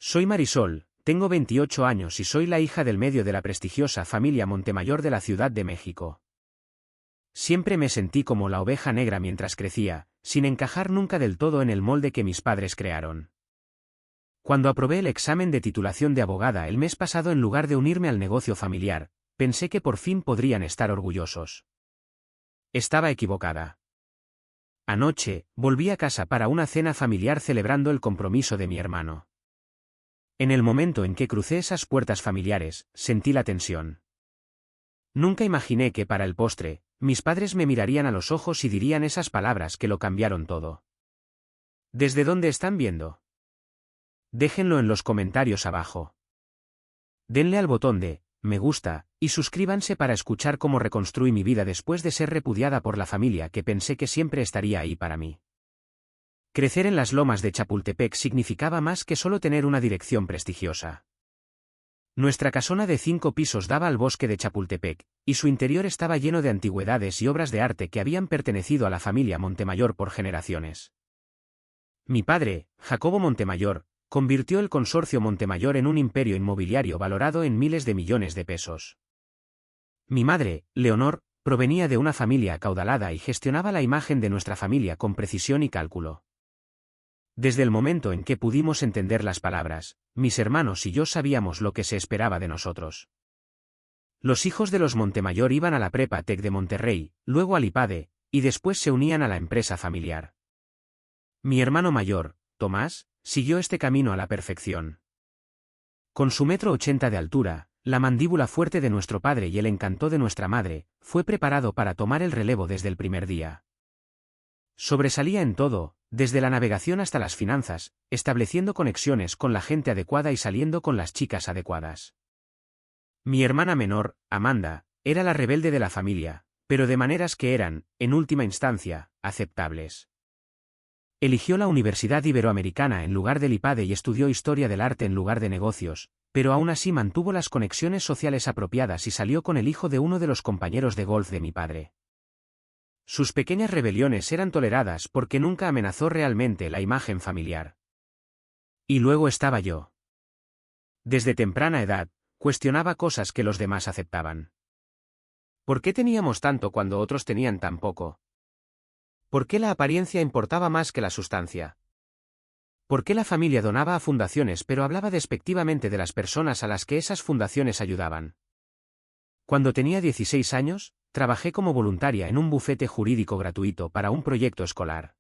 Soy Marisol, tengo 28 años y soy la hija del medio de la prestigiosa familia Montemayor de la Ciudad de México. Siempre me sentí como la oveja negra mientras crecía, sin encajar nunca del todo en el molde que mis padres crearon. Cuando aprobé el examen de titulación de abogada el mes pasado, en lugar de unirme al negocio familiar, pensé que por fin podrían estar orgullosos. Estaba equivocada. Anoche, volví a casa para una cena familiar celebrando el compromiso de mi hermano. En el momento en que crucé esas puertas familiares, sentí la tensión. Nunca imaginé que para el postre, mis padres me mirarían a los ojos y dirían esas palabras que lo cambiaron todo. ¿Desde dónde están viendo? Déjenlo en los comentarios abajo. Denle al botón de me gusta y suscríbanse para escuchar cómo reconstruí mi vida después de ser repudiada por la familia que pensé que siempre estaría ahí para mí. Crecer en las lomas de Chapultepec significaba más que solo tener una dirección prestigiosa. Nuestra casona de 5 pisos daba al bosque de Chapultepec, y su interior estaba lleno de antigüedades y obras de arte que habían pertenecido a la familia Montemayor por generaciones. Mi padre, Jacobo Montemayor, convirtió el consorcio Montemayor en un imperio inmobiliario valorado en miles de millones de pesos. Mi madre, Leonor, provenía de una familia acaudalada y gestionaba la imagen de nuestra familia con precisión y cálculo. Desde el momento en que pudimos entender las palabras, mis hermanos y yo sabíamos lo que se esperaba de nosotros. Los hijos de los Montemayor iban a la Prepa Tec de Monterrey, luego al IPADE, y después se unían a la empresa familiar. Mi hermano mayor, Tomás, siguió este camino a la perfección. Con su 1,80 m de altura, la mandíbula fuerte de nuestro padre y el encanto de nuestra madre, fue preparado para tomar el relevo desde el primer día. Sobresalía en todo, desde la navegación hasta las finanzas, estableciendo conexiones con la gente adecuada y saliendo con las chicas adecuadas. Mi hermana menor, Amanda, era la rebelde de la familia, pero de maneras que eran, en última instancia, aceptables. Eligió la Universidad Iberoamericana en lugar del IPADE y estudió Historia del Arte en lugar de negocios, pero aún así mantuvo las conexiones sociales apropiadas y salió con el hijo de uno de los compañeros de golf de mi padre. Sus pequeñas rebeliones eran toleradas porque nunca amenazó realmente la imagen familiar. Y luego estaba yo. Desde temprana edad, cuestionaba cosas que los demás aceptaban. ¿Por qué teníamos tanto cuando otros tenían tan poco? ¿Por qué la apariencia importaba más que la sustancia? ¿Por qué la familia donaba a fundaciones pero hablaba despectivamente de las personas a las que esas fundaciones ayudaban? Cuando tenía 16 años, trabajé como voluntaria en un bufete jurídico gratuito para un proyecto escolar.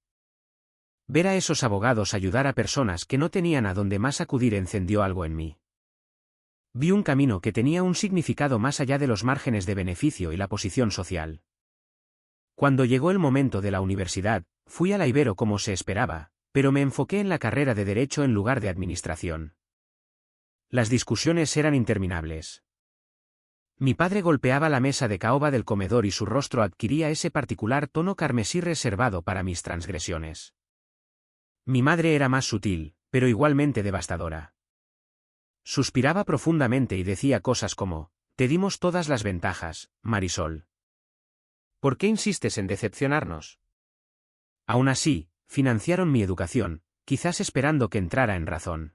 Ver a esos abogados ayudar a personas que no tenían a dónde más acudir encendió algo en mí. Vi un camino que tenía un significado más allá de los márgenes de beneficio y la posición social. Cuando llegó el momento de la universidad, fui a la Ibero como se esperaba, pero me enfoqué en la carrera de Derecho en lugar de Administración. Las discusiones eran interminables. Mi padre golpeaba la mesa de caoba del comedor y su rostro adquiría ese particular tono carmesí reservado para mis transgresiones. Mi madre era más sutil, pero igualmente devastadora. Suspiraba profundamente y decía cosas como, «Te dimos todas las ventajas, Marisol. ¿Por qué insistes en decepcionarnos?» Aún así, financiaron mi educación, quizás esperando que entrara en razón.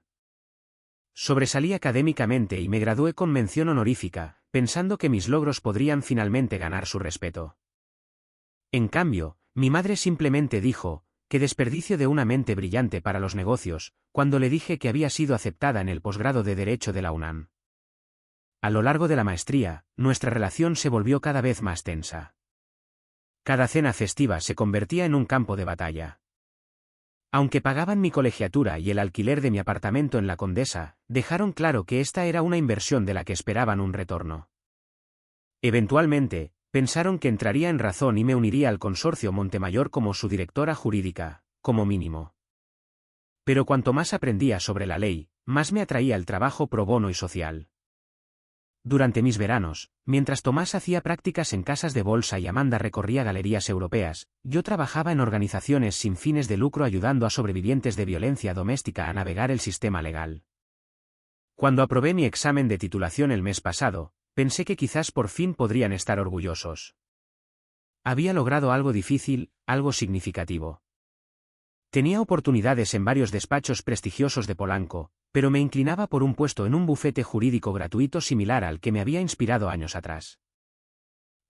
Sobresalí académicamente y me gradué con mención honorífica, pensando que mis logros podrían finalmente ganar su respeto. En cambio, mi madre simplemente dijo, «Qué desperdicio de una mente brillante para los negocios», cuando le dije que había sido aceptada en el posgrado de Derecho de la UNAM. A lo largo de la maestría, nuestra relación se volvió cada vez más tensa. Cada cena festiva se convertía en un campo de batalla. Aunque pagaban mi colegiatura y el alquiler de mi apartamento en La Condesa, dejaron claro que esta era una inversión de la que esperaban un retorno. Eventualmente, pensaron que entraría en razón y me uniría al consorcio Montemayor como su directora jurídica, como mínimo. Pero cuanto más aprendía sobre la ley, más me atraía el trabajo pro bono y social. Durante mis veranos, mientras Tomás hacía prácticas en casas de bolsa y Amanda recorría galerías europeas, yo trabajaba en organizaciones sin fines de lucro ayudando a sobrevivientes de violencia doméstica a navegar el sistema legal. Cuando aprobé mi examen de titulación el mes pasado, pensé que quizás por fin podrían estar orgullosos. Había logrado algo difícil, algo significativo. Tenía oportunidades en varios despachos prestigiosos de Polanco, pero me inclinaba por un puesto en un bufete jurídico gratuito similar al que me había inspirado años atrás.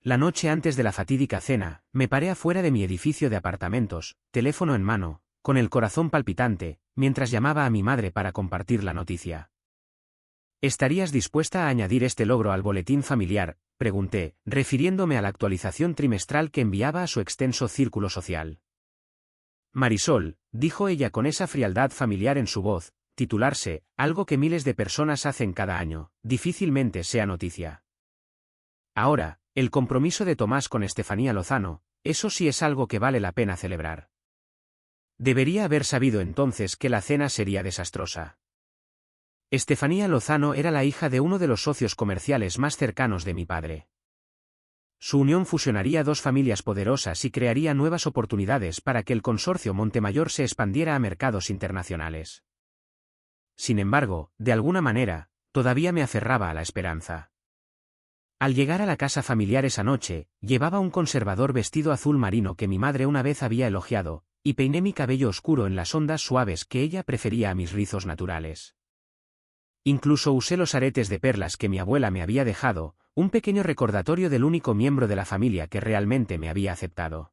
La noche antes de la fatídica cena, me paré afuera de mi edificio de apartamentos, teléfono en mano, con el corazón palpitante, mientras llamaba a mi madre para compartir la noticia. ¿Estarías dispuesta a añadir este logro al boletín familiar?, pregunté, refiriéndome a la actualización trimestral que enviaba a su extenso círculo social. Marisol, dijo ella con esa frialdad familiar en su voz, titularse, algo que miles de personas hacen cada año, difícilmente sea noticia. Ahora, el compromiso de Tomás con Estefanía Lozano, eso sí es algo que vale la pena celebrar. Debería haber sabido entonces que la cena sería desastrosa. Estefanía Lozano era la hija de uno de los socios comerciales más cercanos de mi padre. Su unión fusionaría dos familias poderosas y crearía nuevas oportunidades para que el consorcio Montemayor se expandiera a mercados internacionales. Sin embargo, de alguna manera, todavía me aferraba a la esperanza. Al llegar a la casa familiar esa noche, llevaba un conservador vestido azul marino que mi madre una vez había elogiado, y peiné mi cabello oscuro en las ondas suaves que ella prefería a mis rizos naturales. Incluso usé los aretes de perlas que mi abuela me había dejado, un pequeño recordatorio del único miembro de la familia que realmente me había aceptado.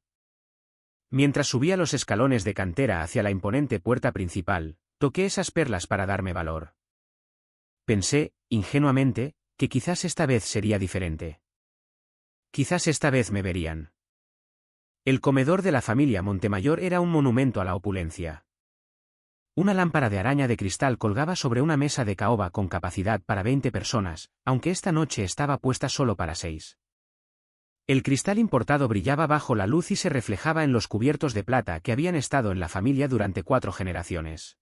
Mientras subía los escalones de cantera hacia la imponente puerta principal, toqué esas perlas para darme valor. Pensé, ingenuamente, que quizás esta vez sería diferente. Quizás esta vez me verían. El comedor de la familia Montemayor era un monumento a la opulencia. Una lámpara de araña de cristal colgaba sobre una mesa de caoba con capacidad para 20 personas, aunque esta noche estaba puesta solo para 6. El cristal importado brillaba bajo la luz y se reflejaba en los cubiertos de plata que habían estado en la familia durante 4 generaciones.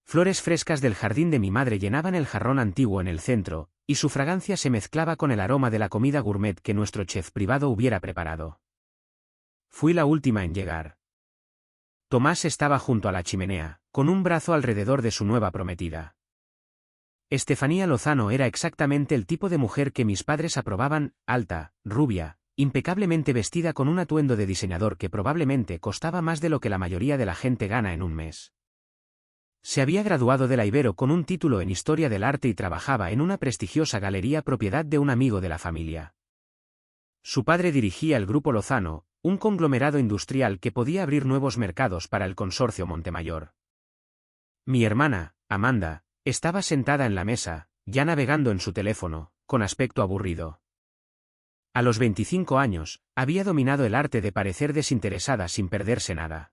Flores frescas del jardín de mi madre llenaban el jarrón antiguo en el centro, y su fragancia se mezclaba con el aroma de la comida gourmet que nuestro chef privado hubiera preparado. Fui la última en llegar. Tomás estaba junto a la chimenea, con un brazo alrededor de su nueva prometida. Estefanía Lozano era exactamente el tipo de mujer que mis padres aprobaban, alta, rubia, impecablemente vestida con un atuendo de diseñador que probablemente costaba más de lo que la mayoría de la gente gana en un mes. Se había graduado de la Ibero con un título en Historia del Arte y trabajaba en una prestigiosa galería propiedad de un amigo de la familia. Su padre dirigía el Grupo Lozano, un conglomerado industrial que podía abrir nuevos mercados para el consorcio Montemayor. Mi hermana, Amanda, estaba sentada en la mesa, ya navegando en su teléfono, con aspecto aburrido. A los 25 años, había dominado el arte de parecer desinteresada sin perderse nada.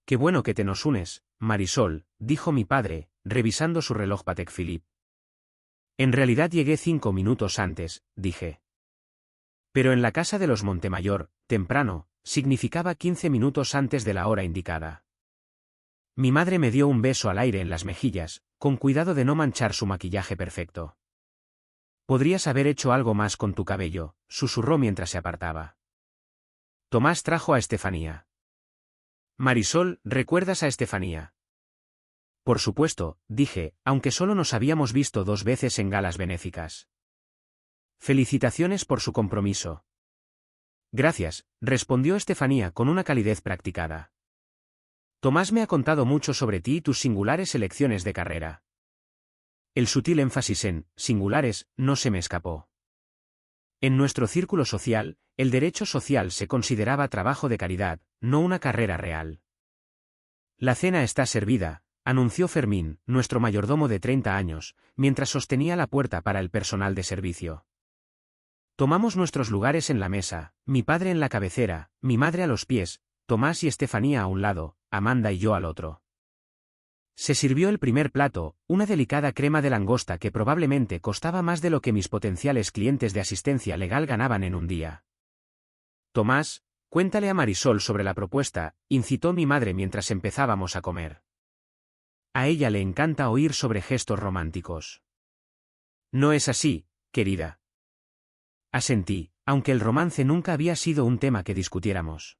«Qué bueno que te nos unes, Marisol», dijo mi padre, revisando su reloj Patek Philippe. «En realidad llegué 5 minutos antes», dije. Pero en la casa de los Montemayor, temprano, significaba 15 minutos antes de la hora indicada. Mi madre me dio un beso al aire en las mejillas, con cuidado de no manchar su maquillaje perfecto. «Podrías haber hecho algo más con tu cabello», susurró mientras se apartaba. Tomás trajo a Estefanía. «Marisol, ¿recuerdas a Estefanía?» «Por supuesto», dije, aunque solo nos habíamos visto 2 veces en galas benéficas. «Felicitaciones por su compromiso». «Gracias», respondió Estefanía con una calidez practicada. «Tomás me ha contado mucho sobre ti y tus singulares elecciones de carrera». El sutil énfasis en «singulares» no se me escapó. En nuestro círculo social, el derecho social se consideraba trabajo de caridad, no una carrera real. «La cena está servida», anunció Fermín, nuestro mayordomo de 30 años, mientras sostenía la puerta para el personal de servicio. Tomamos nuestros lugares en la mesa, mi padre en la cabecera, mi madre a los pies, Tomás y Estefanía a un lado, Amanda y yo al otro. Se sirvió el primer plato, una delicada crema de langosta que probablemente costaba más de lo que mis potenciales clientes de asistencia legal ganaban en un día. «Tomás, cuéntale a Marisol sobre la propuesta», incitó mi madre mientras empezábamos a comer. «A ella le encanta oír sobre gestos románticos». «No es así, querida». Asentí, aunque el romance nunca había sido un tema que discutiéramos.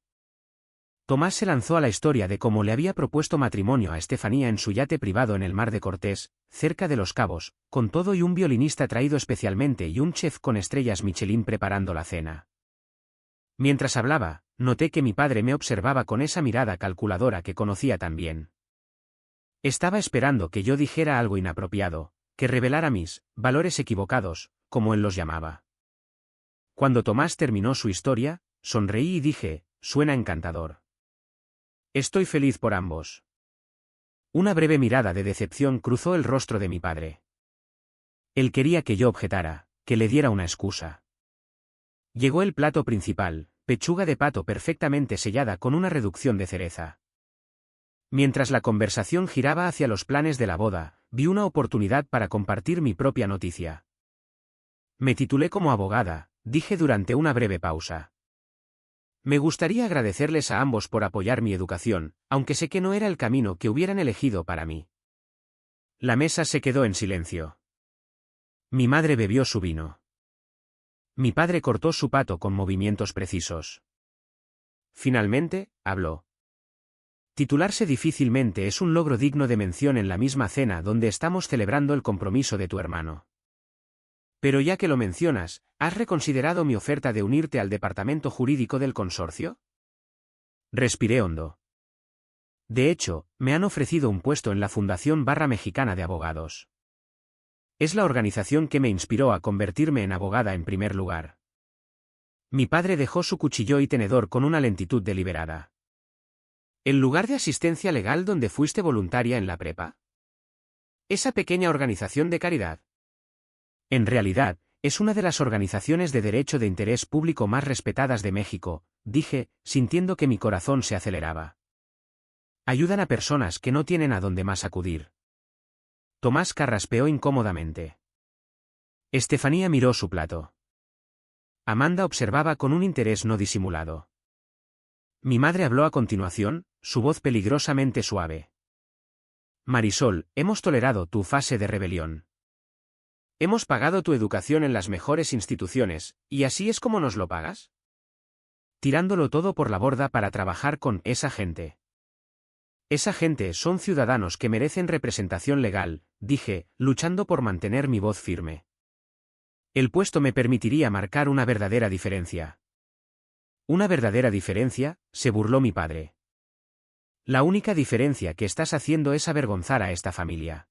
Tomás se lanzó a la historia de cómo le había propuesto matrimonio a Estefanía en su yate privado en el Mar de Cortés, cerca de Los Cabos, con todo y un violinista traído especialmente y un chef con estrellas Michelin preparando la cena. Mientras hablaba, noté que mi padre me observaba con esa mirada calculadora que conocía tan bien. Estaba esperando que yo dijera algo inapropiado, que revelara mis valores equivocados, como él los llamaba. Cuando Tomás terminó su historia, sonreí y dije, suena encantador. Estoy feliz por ambos. Una breve mirada de decepción cruzó el rostro de mi padre. Él quería que yo objetara, que le diera una excusa. Llegó el plato principal, pechuga de pato perfectamente sellada con una reducción de cereza. Mientras la conversación giraba hacia los planes de la boda, vi una oportunidad para compartir mi propia noticia. Me titulé como abogada, dije durante una breve pausa. Me gustaría agradecerles a ambos por apoyar mi educación, aunque sé que no era el camino que hubieran elegido para mí. La mesa se quedó en silencio. Mi madre bebió su vino. Mi padre cortó su pato con movimientos precisos. Finalmente, habló. Titularse difícilmente es un logro digno de mención en la misma cena donde estamos celebrando el compromiso de tu hermano. Pero ya que lo mencionas, ¿has reconsiderado mi oferta de unirte al departamento jurídico del consorcio? Respiré hondo. De hecho, me han ofrecido un puesto en la Fundación Mexicana de Abogados. Es la organización que me inspiró a convertirme en abogada en primer lugar. Mi padre dejó su cuchillo y tenedor con una lentitud deliberada. ¿El lugar de asistencia legal donde fuiste voluntaria en la prepa? ¿Esa pequeña organización de caridad? En realidad, es una de las organizaciones de derecho de interés público más respetadas de México, dije, sintiendo que mi corazón se aceleraba. Ayudan a personas que no tienen a dónde más acudir. Tomás carraspeó incómodamente. Estefanía miró su plato. Amanda observaba con un interés no disimulado. Mi madre habló a continuación, su voz peligrosamente suave. Marisol, hemos tolerado tu fase de rebelión. Hemos pagado tu educación en las mejores instituciones, ¿y así es como nos lo pagas? Tirándolo todo por la borda para trabajar con esa gente. Esa gente son ciudadanos que merecen representación legal, dije, luchando por mantener mi voz firme. El puesto me permitiría marcar una verdadera diferencia. ¿Una verdadera diferencia?, se burló mi padre. La única diferencia que estás haciendo es avergonzar a esta familia.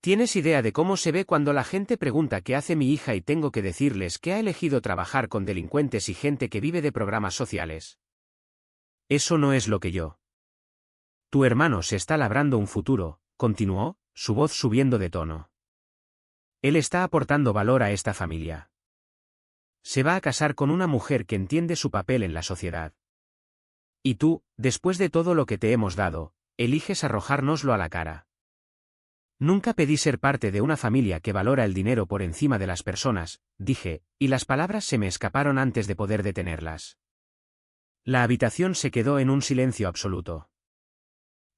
¿Tienes idea de cómo se ve cuando la gente pregunta qué hace mi hija y tengo que decirles que ha elegido trabajar con delincuentes y gente que vive de programas sociales? Eso no es lo que yo. Tu hermano se está labrando un futuro, continuó, su voz subiendo de tono. Él está aportando valor a esta familia. Se va a casar con una mujer que entiende su papel en la sociedad. Y tú, después de todo lo que te hemos dado, eliges arrojárnoslo a la cara. Nunca pedí ser parte de una familia que valora el dinero por encima de las personas, dije, y las palabras se me escaparon antes de poder detenerlas. La habitación se quedó en un silencio absoluto.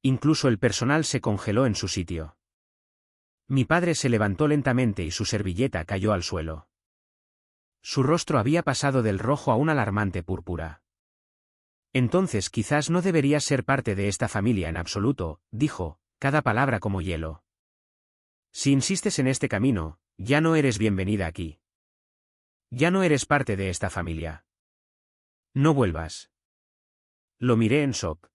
Incluso el personal se congeló en su sitio. Mi padre se levantó lentamente y su servilleta cayó al suelo. Su rostro había pasado del rojo a un alarmante púrpura. Entonces quizás no deberías ser parte de esta familia en absoluto, dijo, cada palabra como hielo. Si insistes en este camino, ya no eres bienvenida aquí. Ya no eres parte de esta familia. No vuelvas. Lo miré en shock.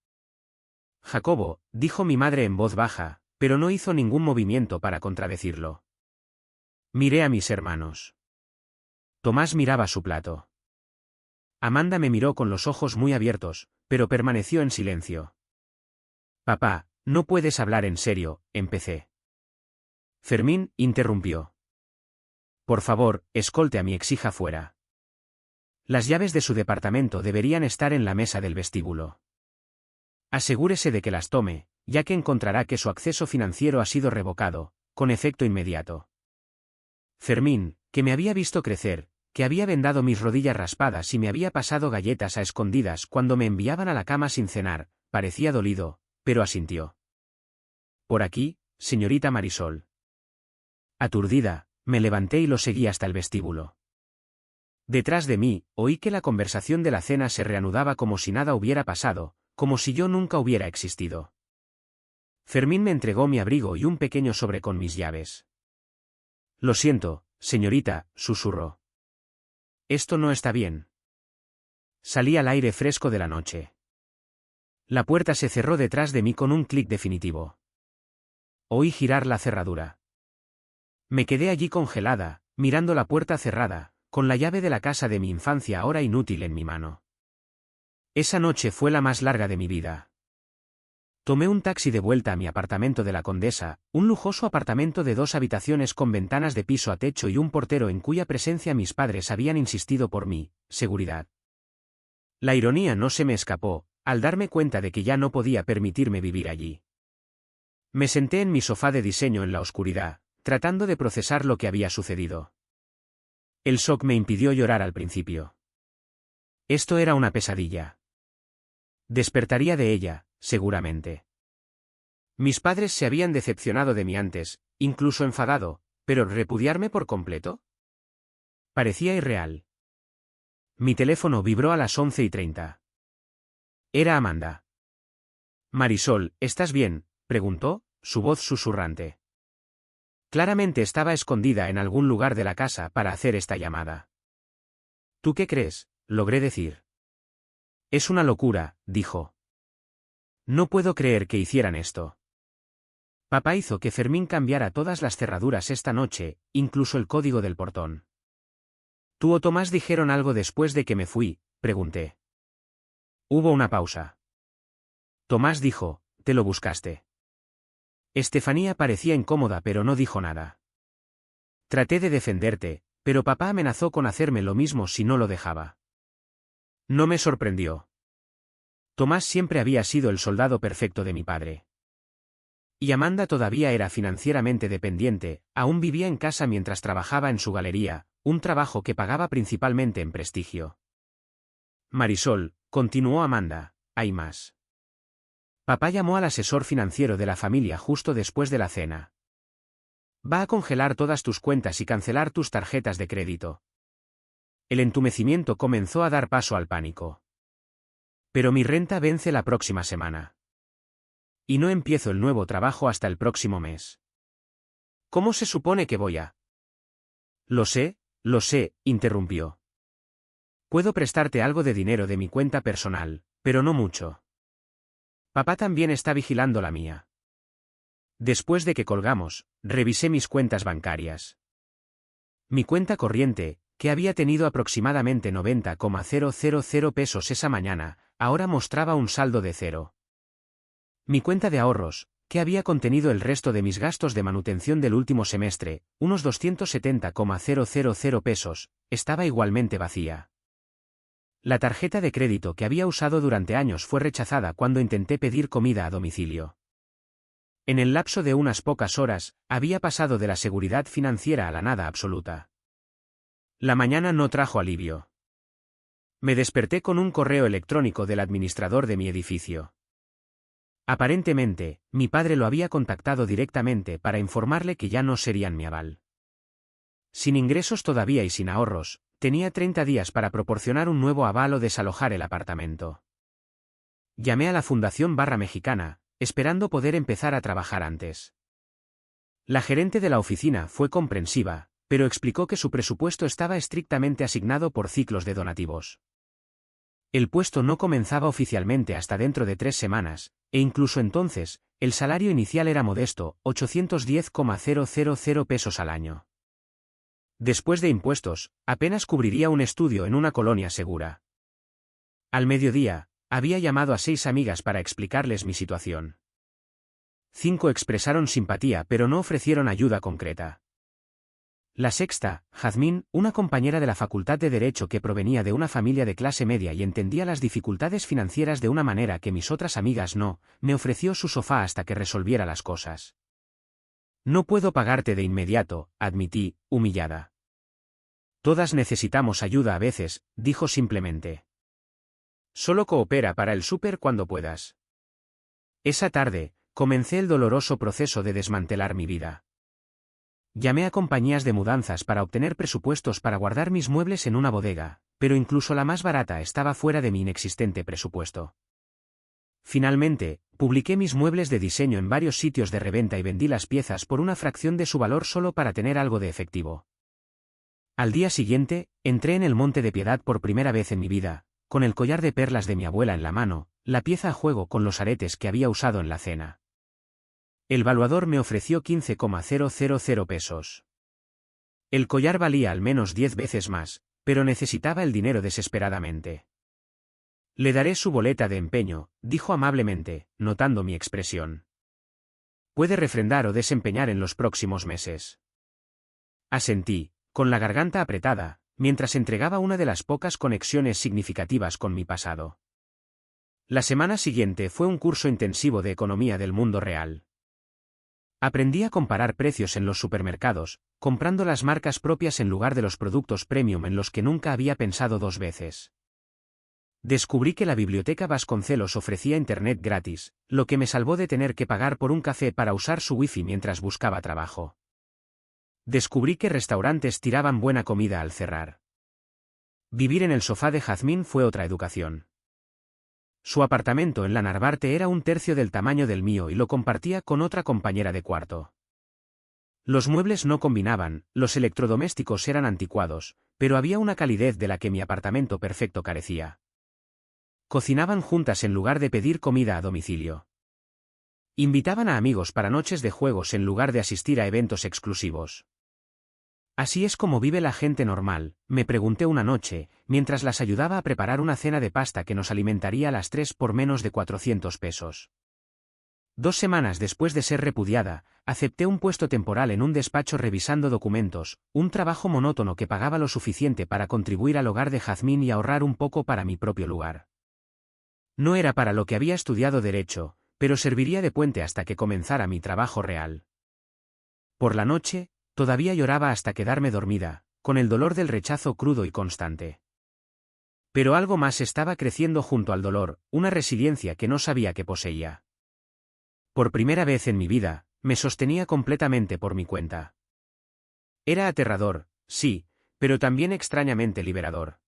Jacobo, dijo mi madre en voz baja, pero no hizo ningún movimiento para contradecirlo. Miré a mis hermanos. Tomás miraba su plato. Amanda me miró con los ojos muy abiertos, pero permaneció en silencio. Papá, no puedes hablar en serio, empecé. Fermín interrumpió. Por favor, escolte a mi exhija fuera. Las llaves de su departamento deberían estar en la mesa del vestíbulo. Asegúrese de que las tome, ya que encontrará que su acceso financiero ha sido revocado, con efecto inmediato. Fermín, que me había visto crecer, que había vendado mis rodillas raspadas y me había pasado galletas a escondidas cuando me enviaban a la cama sin cenar, parecía dolido, pero asintió. Por aquí, señorita Marisol. Aturdida, me levanté y lo seguí hasta el vestíbulo. Detrás de mí, oí que la conversación de la cena se reanudaba como si nada hubiera pasado, como si yo nunca hubiera existido. Fermín me entregó mi abrigo y un pequeño sobre con mis llaves. Lo siento, señorita, susurró. Esto no está bien. Salí al aire fresco de la noche. La puerta se cerró detrás de mí con un clic definitivo. oí girar la cerradura. Me quedé allí congelada, mirando la puerta cerrada, con la llave de la casa de mi infancia ahora inútil en mi mano. Esa noche fue la más larga de mi vida. Tomé un taxi de vuelta a mi apartamento de la Condesa, un lujoso apartamento de 2 habitaciones con ventanas de piso a techo y un portero en cuya presencia mis padres habían insistido por mi seguridad. La ironía no se me escapó, al darme cuenta de que ya no podía permitirme vivir allí. Me senté en mi sofá de diseño en la oscuridad, tratando de procesar lo que había sucedido. El shock me impidió llorar al principio. Esto era una pesadilla. Despertaría de ella, seguramente. Mis padres se habían decepcionado de mí antes, incluso enfadado, pero ¿repudiarme por completo? Parecía irreal. Mi teléfono vibró a las 11:30. Era Amanda. Marisol, ¿estás bien?, preguntó, su voz susurrante. Claramente estaba escondida en algún lugar de la casa para hacer esta llamada. ¿Tú qué crees?, logré decir. Es una locura, dijo. No puedo creer que hicieran esto. Papá hizo que Fermín cambiara todas las cerraduras esta noche, incluso el código del portón. ¿Tú o Tomás dijeron algo después de que me fui?, pregunté. Hubo una pausa. Tomás dijo, ¿te lo buscaste? Estefanía parecía incómoda pero no dijo nada. Traté de defenderte, pero papá amenazó con hacerme lo mismo si no lo dejaba. No me sorprendió. Tomás siempre había sido el soldado perfecto de mi padre. Y Amanda todavía era financieramente dependiente, aún vivía en casa mientras trabajaba en su galería, un trabajo que pagaba principalmente en prestigio. Marisol, continuó Amanda, hay más. Papá llamó al asesor financiero de la familia justo después de la cena. Va a congelar todas tus cuentas y cancelar tus tarjetas de crédito. El entumecimiento comenzó a dar paso al pánico. Pero mi renta vence la próxima semana. Y no empiezo el nuevo trabajo hasta el próximo mes. ¿Cómo se supone que voy a? Lo sé, interrumpió. Puedo prestarte algo de dinero de mi cuenta personal, pero no mucho. Papá también está vigilando la mía. Después de que colgamos, revisé mis cuentas bancarias. Mi cuenta corriente, que había tenido aproximadamente 90,000 pesos esa mañana, ahora mostraba un saldo de 0. Mi cuenta de ahorros, que había contenido el resto de mis gastos de manutención del último semestre, unos 270,000 pesos, estaba igualmente vacía. La tarjeta de crédito que había usado durante años fue rechazada cuando intenté pedir comida a domicilio. En el lapso de unas pocas horas, había pasado de la seguridad financiera a la nada absoluta. La mañana no trajo alivio. Me desperté con un correo electrónico del administrador de mi edificio. Aparentemente, mi padre lo había contactado directamente para informarle que ya no serían mi aval. Sin ingresos todavía y sin ahorros, tenía 30 días para proporcionar un nuevo aval o desalojar el apartamento. Llamé a la Fundación Barra Mexicana, esperando poder empezar a trabajar antes. La gerente de la oficina fue comprensiva, pero explicó que su presupuesto estaba estrictamente asignado por ciclos de donativos. El puesto no comenzaba oficialmente hasta dentro de 3 semanas, e incluso entonces, el salario inicial era modesto, 810,000 pesos al año. Después de impuestos, apenas cubriría un estudio en una colonia segura. Al mediodía, había llamado a 6 amigas para explicarles mi situación. 5 expresaron simpatía pero no ofrecieron ayuda concreta. La sexta, Jazmín, una compañera de la Facultad de Derecho que provenía de una familia de clase media y entendía las dificultades financieras de una manera que mis otras amigas no, me ofreció su sofá hasta que resolviera las cosas. No puedo pagarte de inmediato, admití, humillada. Todas necesitamos ayuda a veces, dijo simplemente. Solo coopera para el súper cuando puedas. Esa tarde, comencé el doloroso proceso de desmantelar mi vida. Llamé a compañías de mudanzas para obtener presupuestos para guardar mis muebles en una bodega, pero incluso la más barata estaba fuera de mi inexistente presupuesto. Finalmente, publiqué mis muebles de diseño en varios sitios de reventa y vendí las piezas por una fracción de su valor solo para tener algo de efectivo. Al día siguiente, entré en el Monte de Piedad por primera vez en mi vida, con el collar de perlas de mi abuela en la mano, la pieza a juego con los aretes que había usado en la cena. El valuador me ofreció 15,000 pesos. El collar valía al menos 10 veces más, pero necesitaba el dinero desesperadamente. Le daré su boleta de empeño, dijo amablemente, notando mi expresión. Puede refrendar o desempeñar en los próximos meses. Asentí, con la garganta apretada, mientras entregaba una de las pocas conexiones significativas con mi pasado. La semana siguiente fue un curso intensivo de economía del mundo real. Aprendí a comparar precios en los supermercados, comprando las marcas propias en lugar de los productos premium en los que nunca había pensado dos veces. Descubrí que la biblioteca Vasconcelos ofrecía internet gratis, lo que me salvó de tener que pagar por un café para usar su wifi mientras buscaba trabajo. Descubrí que restaurantes tiraban buena comida al cerrar. Vivir en el sofá de Jazmín fue otra educación. Su apartamento en la Narvarte era un tercio del tamaño del mío y lo compartía con otra compañera de cuarto. Los muebles no combinaban, los electrodomésticos eran anticuados, pero había una calidez de la que mi apartamento perfecto carecía. Cocinaban juntas en lugar de pedir comida a domicilio. Invitaban a amigos para noches de juegos en lugar de asistir a eventos exclusivos. ¿Así es como vive la gente normal?, me pregunté una noche, mientras las ayudaba a preparar una cena de pasta que nos alimentaría a las 3 por menos de 400 pesos. 2 semanas después de ser repudiada, acepté un puesto temporal en un despacho revisando documentos, un trabajo monótono que pagaba lo suficiente para contribuir al hogar de Jazmín y ahorrar un poco para mi propio lugar. No era para lo que había estudiado derecho, pero serviría de puente hasta que comenzara mi trabajo real. Por la noche, todavía lloraba hasta quedarme dormida, con el dolor del rechazo crudo y constante. Pero algo más estaba creciendo junto al dolor, una resiliencia que no sabía que poseía. Por primera vez en mi vida, me sostenía completamente por mi cuenta. Era aterrador, sí, pero también extrañamente liberador.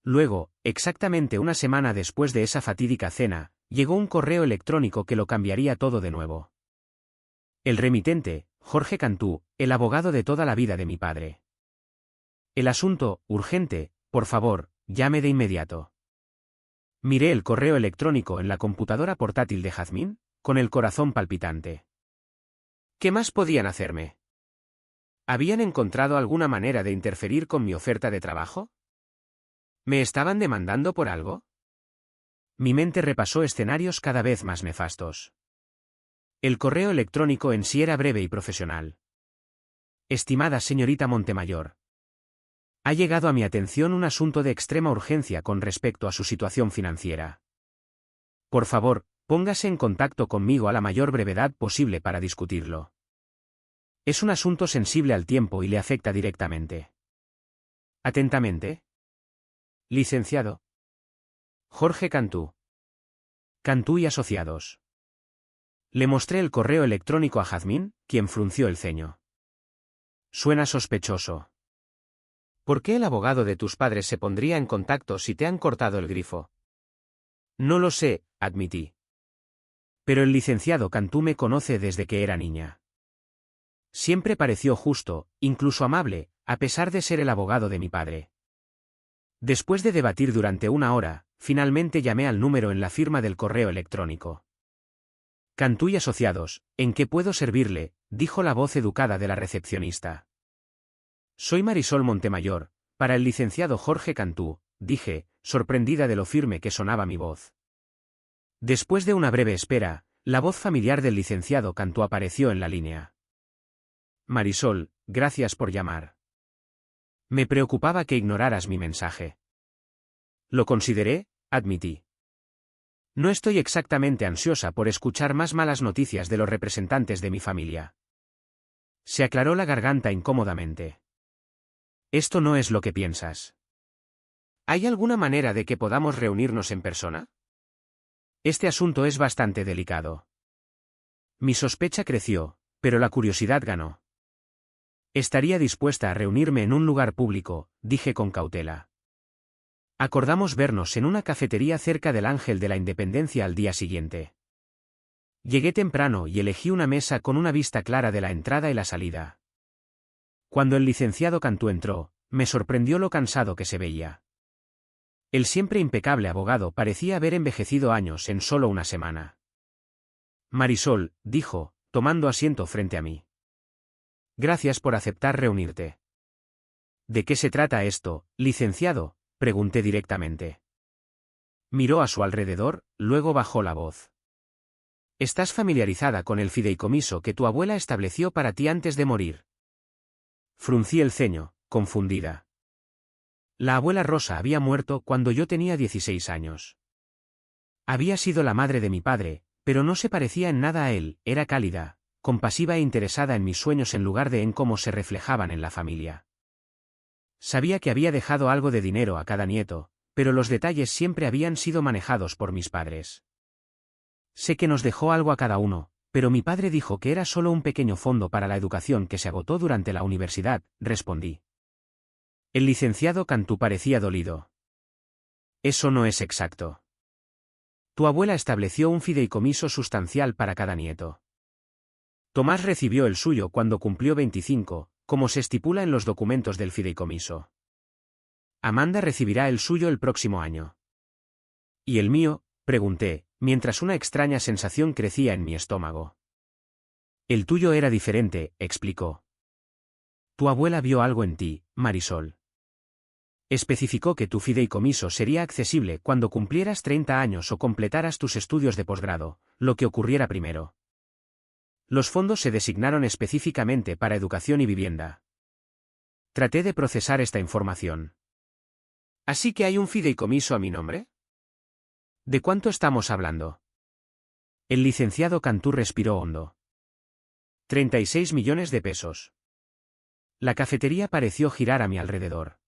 Luego, exactamente una semana después de esa fatídica cena, llegó un correo electrónico que lo cambiaría todo de nuevo. El remitente, Jorge Cantú, el abogado de toda la vida de mi padre. El asunto, urgente, por favor, llame de inmediato. Miré el correo electrónico en la computadora portátil de Jazmín, con el corazón palpitante. ¿Qué más podían hacerme? ¿Habían encontrado alguna manera de interferir con mi oferta de trabajo? ¿Me estaban demandando por algo? Mi mente repasó escenarios cada vez más nefastos. El correo electrónico en sí era breve y profesional. Estimada señorita Montemayor. Ha llegado a mi atención un asunto de extrema urgencia con respecto a su situación financiera. Por favor, póngase en contacto conmigo a la mayor brevedad posible para discutirlo. Es un asunto sensible al tiempo y le afecta directamente. Atentamente. Licenciado Jorge Cantú. Cantú y Asociados. Le mostré el correo electrónico a Jazmín, quien frunció el ceño. Suena sospechoso. ¿Por qué el abogado de tus padres se pondría en contacto si te han cortado el grifo? No lo sé, admití. Pero el licenciado Cantú me conoce desde que era niña. Siempre pareció justo, incluso amable, a pesar de ser el abogado de mi padre. Después de debatir durante una hora, finalmente llamé al número en la firma del correo electrónico. Cantú y Asociados, ¿en qué puedo servirle?, dijo la voz educada de la recepcionista. Soy Marisol Montemayor, para el licenciado Jorge Cantú, dije, sorprendida de lo firme que sonaba mi voz. Después de una breve espera, la voz familiar del licenciado Cantú apareció en la línea. Marisol, gracias por llamar. Me preocupaba que ignoraras mi mensaje. Lo consideré, admití. No estoy exactamente ansiosa por escuchar más malas noticias de los representantes de mi familia. Se aclaró la garganta incómodamente. Esto no es lo que piensas. ¿Hay alguna manera de que podamos reunirnos en persona? Este asunto es bastante delicado. Mi sospecha creció, pero la curiosidad ganó. Estaría dispuesta a reunirme en un lugar público, dije con cautela. Acordamos vernos en una cafetería cerca del Ángel de la Independencia al día siguiente. Llegué temprano y elegí una mesa con una vista clara de la entrada y la salida. Cuando el licenciado Cantú entró, me sorprendió lo cansado que se veía. El siempre impecable abogado parecía haber envejecido años en solo una semana. Marisol, dijo, tomando asiento frente a mí. Gracias por aceptar reunirte. ¿De qué se trata esto, licenciado?, pregunté directamente. Miró a su alrededor, luego bajó la voz. ¿Estás familiarizada con el fideicomiso que tu abuela estableció para ti antes de morir? Fruncí el ceño, confundida. La abuela Rosa había muerto cuando yo tenía 16 años. Había sido la madre de mi padre, pero no se parecía en nada a él, era cálida, compasiva e interesada en mis sueños en lugar de en cómo se reflejaban en la familia. Sabía que había dejado algo de dinero a cada nieto, pero los detalles siempre habían sido manejados por mis padres. Sé que nos dejó algo a cada uno, pero mi padre dijo que era solo un pequeño fondo para la educación que se agotó durante la universidad, respondí. El licenciado Cantú parecía dolido. Eso no es exacto. Tu abuela estableció un fideicomiso sustancial para cada nieto. Tomás recibió el suyo cuando cumplió 25, como se estipula en los documentos del fideicomiso. Amanda recibirá el suyo el próximo año. ¿Y el mío?, pregunté, mientras una extraña sensación crecía en mi estómago. El tuyo era diferente, explicó. Tu abuela vio algo en ti, Marisol. Especificó que tu fideicomiso sería accesible cuando cumplieras 30 años o completaras tus estudios de posgrado, lo que ocurriera primero. Los fondos se designaron específicamente para educación y vivienda. Traté de procesar esta información. ¿Así que hay un fideicomiso a mi nombre? ¿De cuánto estamos hablando? El licenciado Cantú respiró hondo. 36 millones de pesos. La cafetería pareció girar a mi alrededor.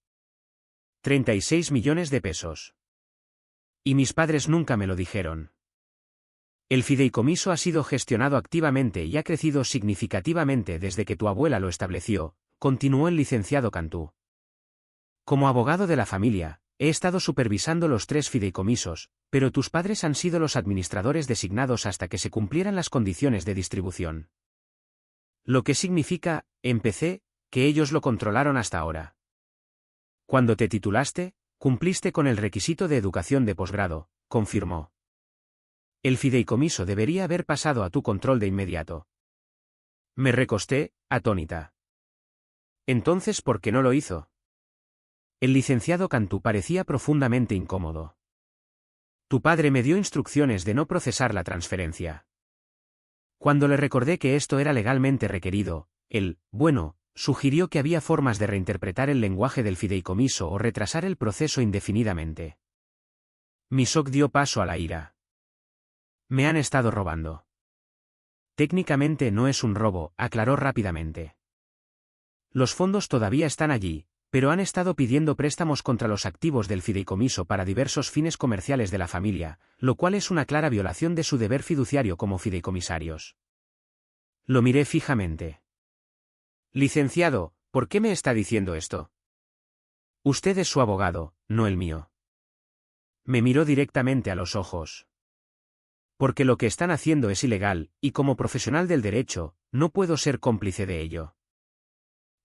36 millones de pesos. Y mis padres nunca me lo dijeron. El fideicomiso ha sido gestionado activamente y ha crecido significativamente desde que tu abuela lo estableció, continuó el licenciado Cantú. Como abogado de la familia, he estado supervisando los 3 fideicomisos, pero tus padres han sido los administradores designados hasta que se cumplieran las condiciones de distribución. Lo que significa, empecé, que ellos lo controlaron hasta ahora. Cuando te titulaste, cumpliste con el requisito de educación de posgrado, confirmó. El fideicomiso debería haber pasado a tu control de inmediato. Me recosté, atónita. Entonces, ¿por qué no lo hizo? El licenciado Cantú parecía profundamente incómodo. Tu padre me dio instrucciones de no procesar la transferencia. Cuando le recordé que esto era legalmente requerido, él, sugirió que había formas de reinterpretar el lenguaje del fideicomiso o retrasar el proceso indefinidamente. Mi shock dio paso a la ira. Me han estado robando. Técnicamente no es un robo, aclaró rápidamente. Los fondos todavía están allí, pero han estado pidiendo préstamos contra los activos del fideicomiso para diversos fines comerciales de la familia, lo cual es una clara violación de su deber fiduciario como fideicomisarios. Lo miré fijamente. Licenciado, ¿por qué me está diciendo esto? Usted es su abogado, no el mío. Me miró directamente a los ojos. Porque lo que están haciendo es ilegal, y como profesional del derecho, no puedo ser cómplice de ello.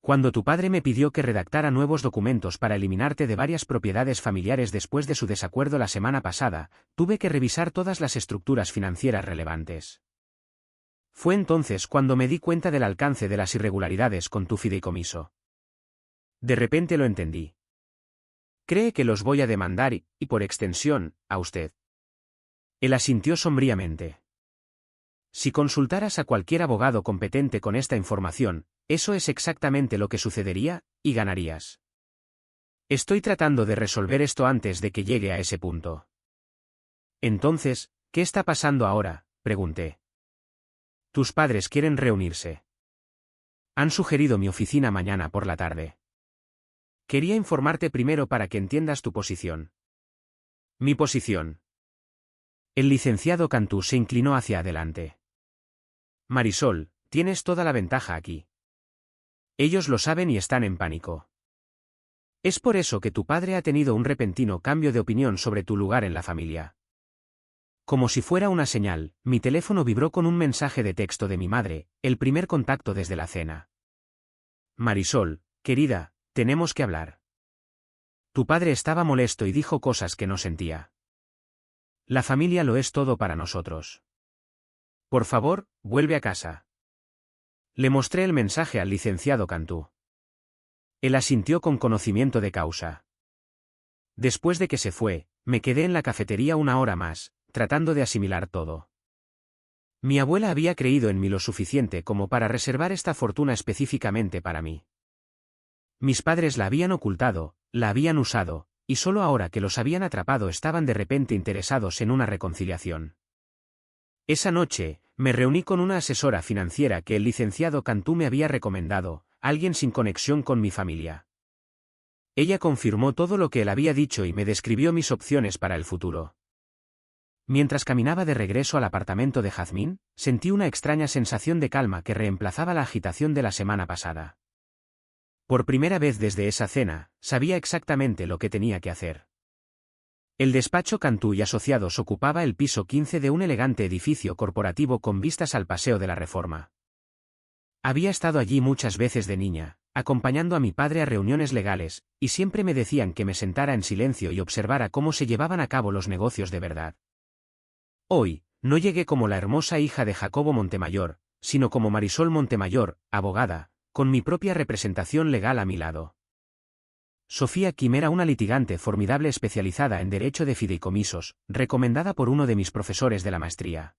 Cuando tu padre me pidió que redactara nuevos documentos para eliminarte de varias propiedades familiares después de su desacuerdo la semana pasada, tuve que revisar todas las estructuras financieras relevantes. Fue entonces cuando me di cuenta del alcance de las irregularidades con tu fideicomiso. De repente lo entendí. ¿Cree que los voy a demandar y, por extensión, a usted? Él asintió sombríamente. Si consultaras a cualquier abogado competente con esta información, eso es exactamente lo que sucedería, y ganarías. Estoy tratando de resolver esto antes de que llegue a ese punto. Entonces, ¿qué está pasando ahora?, pregunté. Tus padres quieren reunirse. Han sugerido mi oficina mañana por la tarde. Quería informarte primero para que entiendas tu posición. Mi posición. El licenciado Cantú se inclinó hacia adelante. Marisol, tienes toda la ventaja aquí. Ellos lo saben y están en pánico. Es por eso que tu padre ha tenido un repentino cambio de opinión sobre tu lugar en la familia. Como si fuera una señal, mi teléfono vibró con un mensaje de texto de mi madre, el primer contacto desde la cena. Marisol, querida, tenemos que hablar. Tu padre estaba molesto y dijo cosas que no sentía. La familia lo es todo para nosotros. Por favor, vuelve a casa. Le mostré el mensaje al licenciado Cantú. Él asintió con conocimiento de causa. Después de que se fue, me quedé en la cafetería una hora más, tratando de asimilar todo. Mi abuela había creído en mí lo suficiente como para reservar esta fortuna específicamente para mí. Mis padres la habían ocultado, la habían usado, y solo ahora que los habían atrapado estaban de repente interesados en una reconciliación. Esa noche, me reuní con una asesora financiera que el licenciado Cantú me había recomendado, alguien sin conexión con mi familia. Ella confirmó todo lo que él había dicho y me describió mis opciones para el futuro. Mientras caminaba de regreso al apartamento de Jazmín, sentí una extraña sensación de calma que reemplazaba la agitación de la semana pasada. Por primera vez desde esa cena, sabía exactamente lo que tenía que hacer. El despacho Cantú y Asociados ocupaba el piso 15 de un elegante edificio corporativo con vistas al Paseo de la Reforma. Había estado allí muchas veces de niña, acompañando a mi padre a reuniones legales, y siempre me decían que me sentara en silencio y observara cómo se llevaban a cabo los negocios de verdad. Hoy, no llegué como la hermosa hija de Jacobo Montemayor, sino como Marisol Montemayor, abogada, con mi propia representación legal a mi lado. Sofía Kim era una litigante formidable especializada en derecho de fideicomisos, recomendada por uno de mis profesores de la maestría.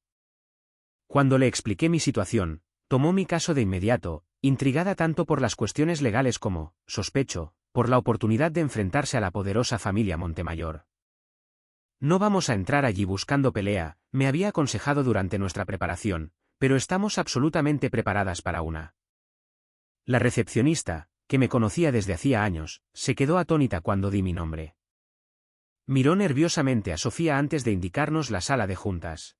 Cuando le expliqué mi situación, tomó mi caso de inmediato, intrigada tanto por las cuestiones legales como, sospecho, por la oportunidad de enfrentarse a la poderosa familia Montemayor. No vamos a entrar allí buscando pelea, me había aconsejado durante nuestra preparación, pero estamos absolutamente preparadas para una. La recepcionista, que me conocía desde hacía años, se quedó atónita cuando di mi nombre. Miró nerviosamente a Sofía antes de indicarnos la sala de juntas.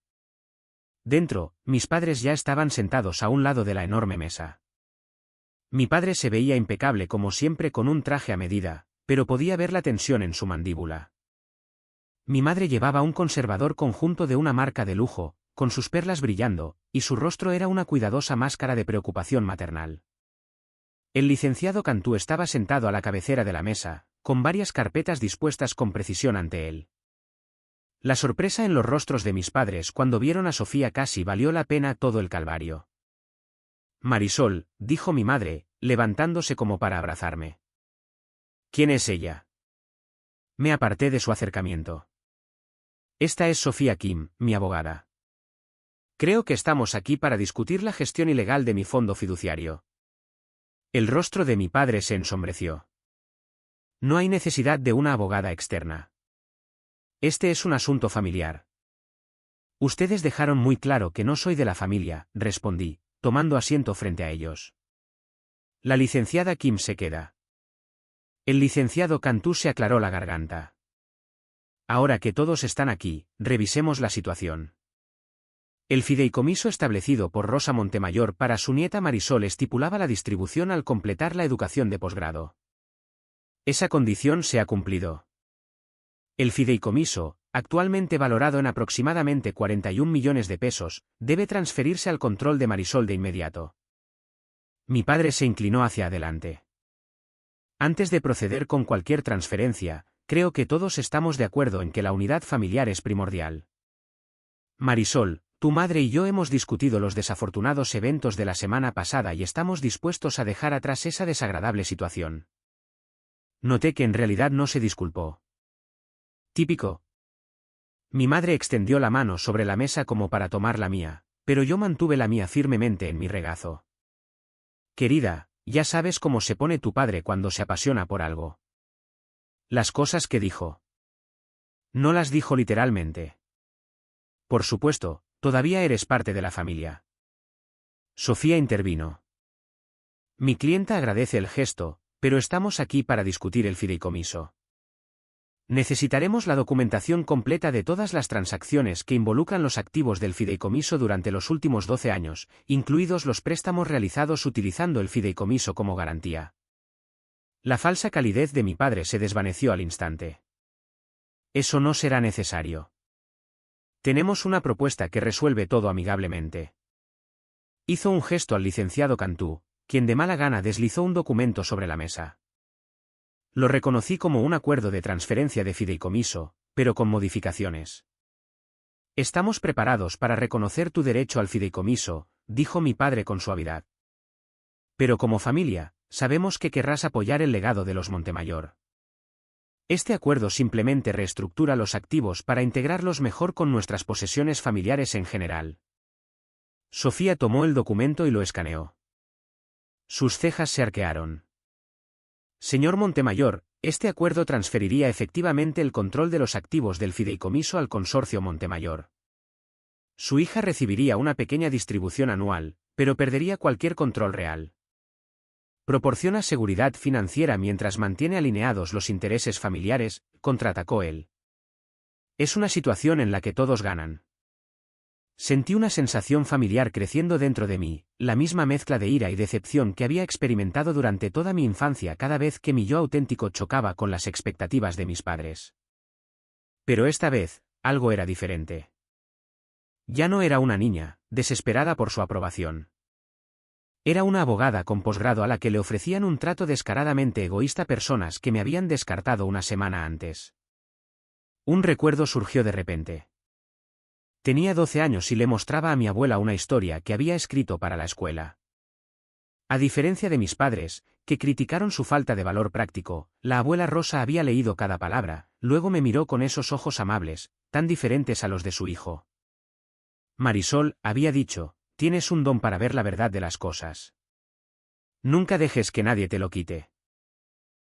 Dentro, mis padres ya estaban sentados a un lado de la enorme mesa. Mi padre se veía impecable como siempre con un traje a medida, pero podía ver la tensión en su mandíbula. Mi madre llevaba un conservador conjunto de una marca de lujo, con sus perlas brillando, y su rostro era una cuidadosa máscara de preocupación maternal. El licenciado Cantú estaba sentado a la cabecera de la mesa, con varias carpetas dispuestas con precisión ante él. La sorpresa en los rostros de mis padres cuando vieron a Sofía casi valió la pena todo el calvario. Marisol, dijo mi madre, levantándose como para abrazarme. ¿Quién es ella? Me aparté de su acercamiento. Esta es Sofía Kim, mi abogada. Creo que estamos aquí para discutir la gestión ilegal de mi fondo fiduciario. El rostro de mi padre se ensombreció. No hay necesidad de una abogada externa. Este es un asunto familiar. Ustedes dejaron muy claro que no soy de la familia, respondí, tomando asiento frente a ellos. La licenciada Kim se queda. El licenciado Cantú se aclaró la garganta. Ahora que todos están aquí, revisemos la situación. El fideicomiso establecido por Rosa Montemayor para su nieta Marisol estipulaba la distribución al completar la educación de posgrado. Esa condición se ha cumplido. El fideicomiso, actualmente valorado en aproximadamente 41 millones de pesos, debe transferirse al control de Marisol de inmediato. Mi padre se inclinó hacia adelante. Antes de proceder con cualquier transferencia, creo que todos estamos de acuerdo en que la unidad familiar es primordial. Marisol, tu madre y yo hemos discutido los desafortunados eventos de la semana pasada y estamos dispuestos a dejar atrás esa desagradable situación. Noté que en realidad no se disculpó. Típico. Mi madre extendió la mano sobre la mesa como para tomar la mía, pero yo mantuve la mía firmemente en mi regazo. Querida, ya sabes cómo se pone tu padre cuando se apasiona por algo. Las cosas que dijo. No las dijo literalmente. Por supuesto, todavía eres parte de la familia. Sofía intervino. Mi clienta agradece el gesto, pero estamos aquí para discutir el fideicomiso. Necesitaremos la documentación completa de todas las transacciones que involucran los activos del fideicomiso durante los últimos 12 años, incluidos los préstamos realizados utilizando el fideicomiso como garantía. La falsa calidez de mi padre se desvaneció al instante. Eso no será necesario. Tenemos una propuesta que resuelve todo amigablemente. Hizo un gesto al licenciado Cantú, quien de mala gana deslizó un documento sobre la mesa. Lo reconocí como un acuerdo de transferencia de fideicomiso, pero con modificaciones. Estamos preparados para reconocer tu derecho al fideicomiso, dijo mi padre con suavidad. Pero como familia, sabemos que querrás apoyar el legado de los Montemayor. Este acuerdo simplemente reestructura los activos para integrarlos mejor con nuestras posesiones familiares en general. Sofía tomó el documento y lo escaneó. Sus cejas se arquearon. Señor Montemayor, este acuerdo transferiría efectivamente el control de los activos del fideicomiso al consorcio Montemayor. Su hija recibiría una pequeña distribución anual, pero perdería cualquier control real. Proporciona seguridad financiera mientras mantiene alineados los intereses familiares, contraatacó él. Es una situación en la que todos ganan. Sentí una sensación familiar creciendo dentro de mí, la misma mezcla de ira y decepción que había experimentado durante toda mi infancia cada vez que mi yo auténtico chocaba con las expectativas de mis padres. Pero esta vez, algo era diferente. Ya no era una niña, desesperada por su aprobación. Era una abogada con posgrado a la que le ofrecían un trato descaradamente egoísta a personas que me habían descartado una semana antes. Un recuerdo surgió de repente. Tenía 12 años y le mostraba a mi abuela una historia que había escrito para la escuela. A diferencia de mis padres, que criticaron su falta de valor práctico, la abuela Rosa había leído cada palabra, luego me miró con esos ojos amables, tan diferentes a los de su hijo. Marisol, había dicho, tienes un don para ver la verdad de las cosas. Nunca dejes que nadie te lo quite.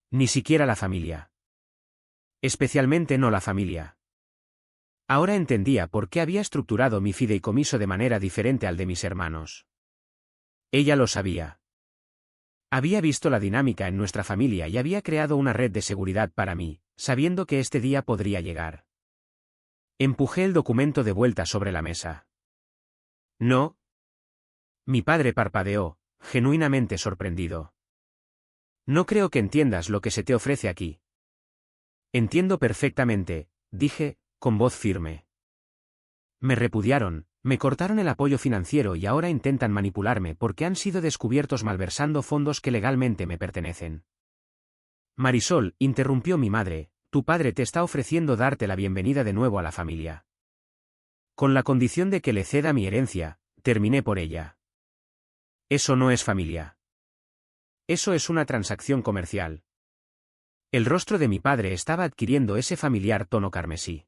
Ni siquiera la familia. Especialmente no la familia. Ahora entendía por qué había estructurado mi fideicomiso de manera diferente al de mis hermanos. Ella lo sabía. Había visto la dinámica en nuestra familia y había creado una red de seguridad para mí, sabiendo que este día podría llegar. Empujé el documento de vuelta sobre la mesa. No. Mi padre parpadeó, genuinamente sorprendido. No creo que entiendas lo que se te ofrece aquí. Entiendo perfectamente, dije, con voz firme. Me repudiaron, me cortaron el apoyo financiero y ahora intentan manipularme porque han sido descubiertos malversando fondos que legalmente me pertenecen. Marisol, interrumpió mi madre, tu padre te está ofreciendo darte la bienvenida de nuevo a la familia. Con la condición de que le ceda mi herencia, terminé por ella. Eso no es familia. Eso es una transacción comercial. El rostro de mi padre estaba adquiriendo ese familiar tono carmesí.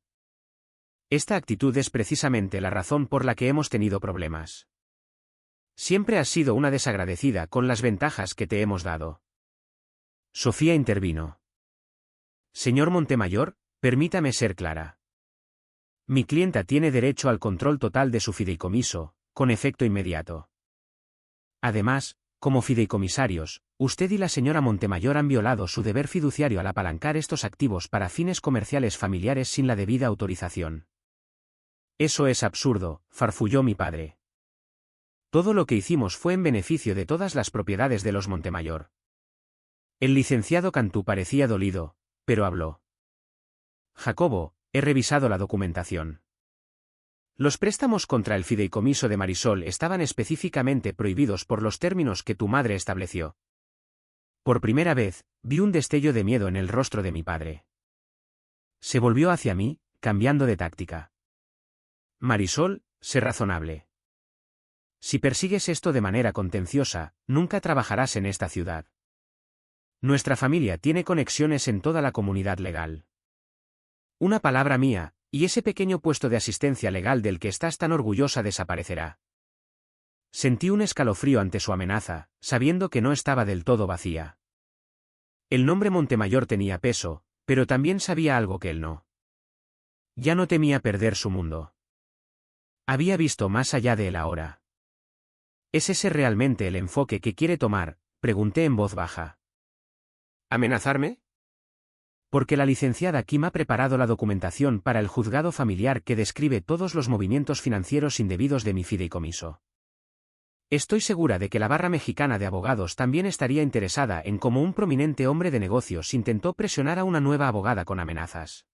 Esta actitud es precisamente la razón por la que hemos tenido problemas. Siempre has sido una desagradecida con las ventajas que te hemos dado. Sofía intervino. Señor Montemayor, permítame ser clara. Mi clienta tiene derecho al control total de su fideicomiso, con efecto inmediato. Además, como fideicomisarios, usted y la señora Montemayor han violado su deber fiduciario al apalancar estos activos para fines comerciales familiares sin la debida autorización. Eso es absurdo, farfulló mi padre. Todo lo que hicimos fue en beneficio de todas las propiedades de los Montemayor. El licenciado Cantú parecía dolido, pero habló. Jacobo, he revisado la documentación. Los préstamos contra el fideicomiso de Marisol estaban específicamente prohibidos por los términos que tu madre estableció. Por primera vez, vi un destello de miedo en el rostro de mi padre. Se volvió hacia mí, cambiando de táctica. Marisol, sé razonable. Si persigues esto de manera contenciosa, nunca trabajarás en esta ciudad. Nuestra familia tiene conexiones en toda la comunidad legal. Una palabra mía, y ese pequeño puesto de asistencia legal del que estás tan orgullosa desaparecerá. Sentí un escalofrío ante su amenaza, sabiendo que no estaba del todo vacía. El nombre Montemayor tenía peso, pero también sabía algo que él no. Ya no temía perder su mundo. Había visto más allá de él ahora. ¿Es ese realmente el enfoque que quiere tomar?, pregunté en voz baja. ¿Amenazarme? Porque la licenciada Kim ha preparado la documentación para el juzgado familiar que describe todos los movimientos financieros indebidos de mi fideicomiso. Estoy segura de que la barra mexicana de abogados también estaría interesada en cómo un prominente hombre de negocios intentó presionar a una nueva abogada con amenazas.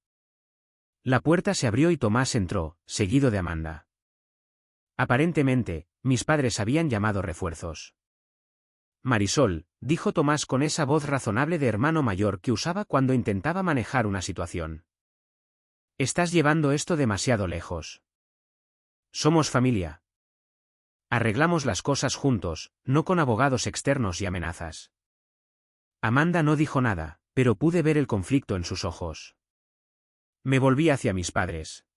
La puerta se abrió y Tomás entró, seguido de Amanda. Aparentemente, mis padres habían llamado refuerzos. Marisol, dijo Tomás con esa voz razonable de hermano mayor que usaba cuando intentaba manejar una situación. Estás llevando esto demasiado lejos. Somos familia. Arreglamos las cosas juntos, no con abogados externos y amenazas. Amanda no dijo nada, pero pude ver el conflicto en sus ojos. Me volví hacia mis padres.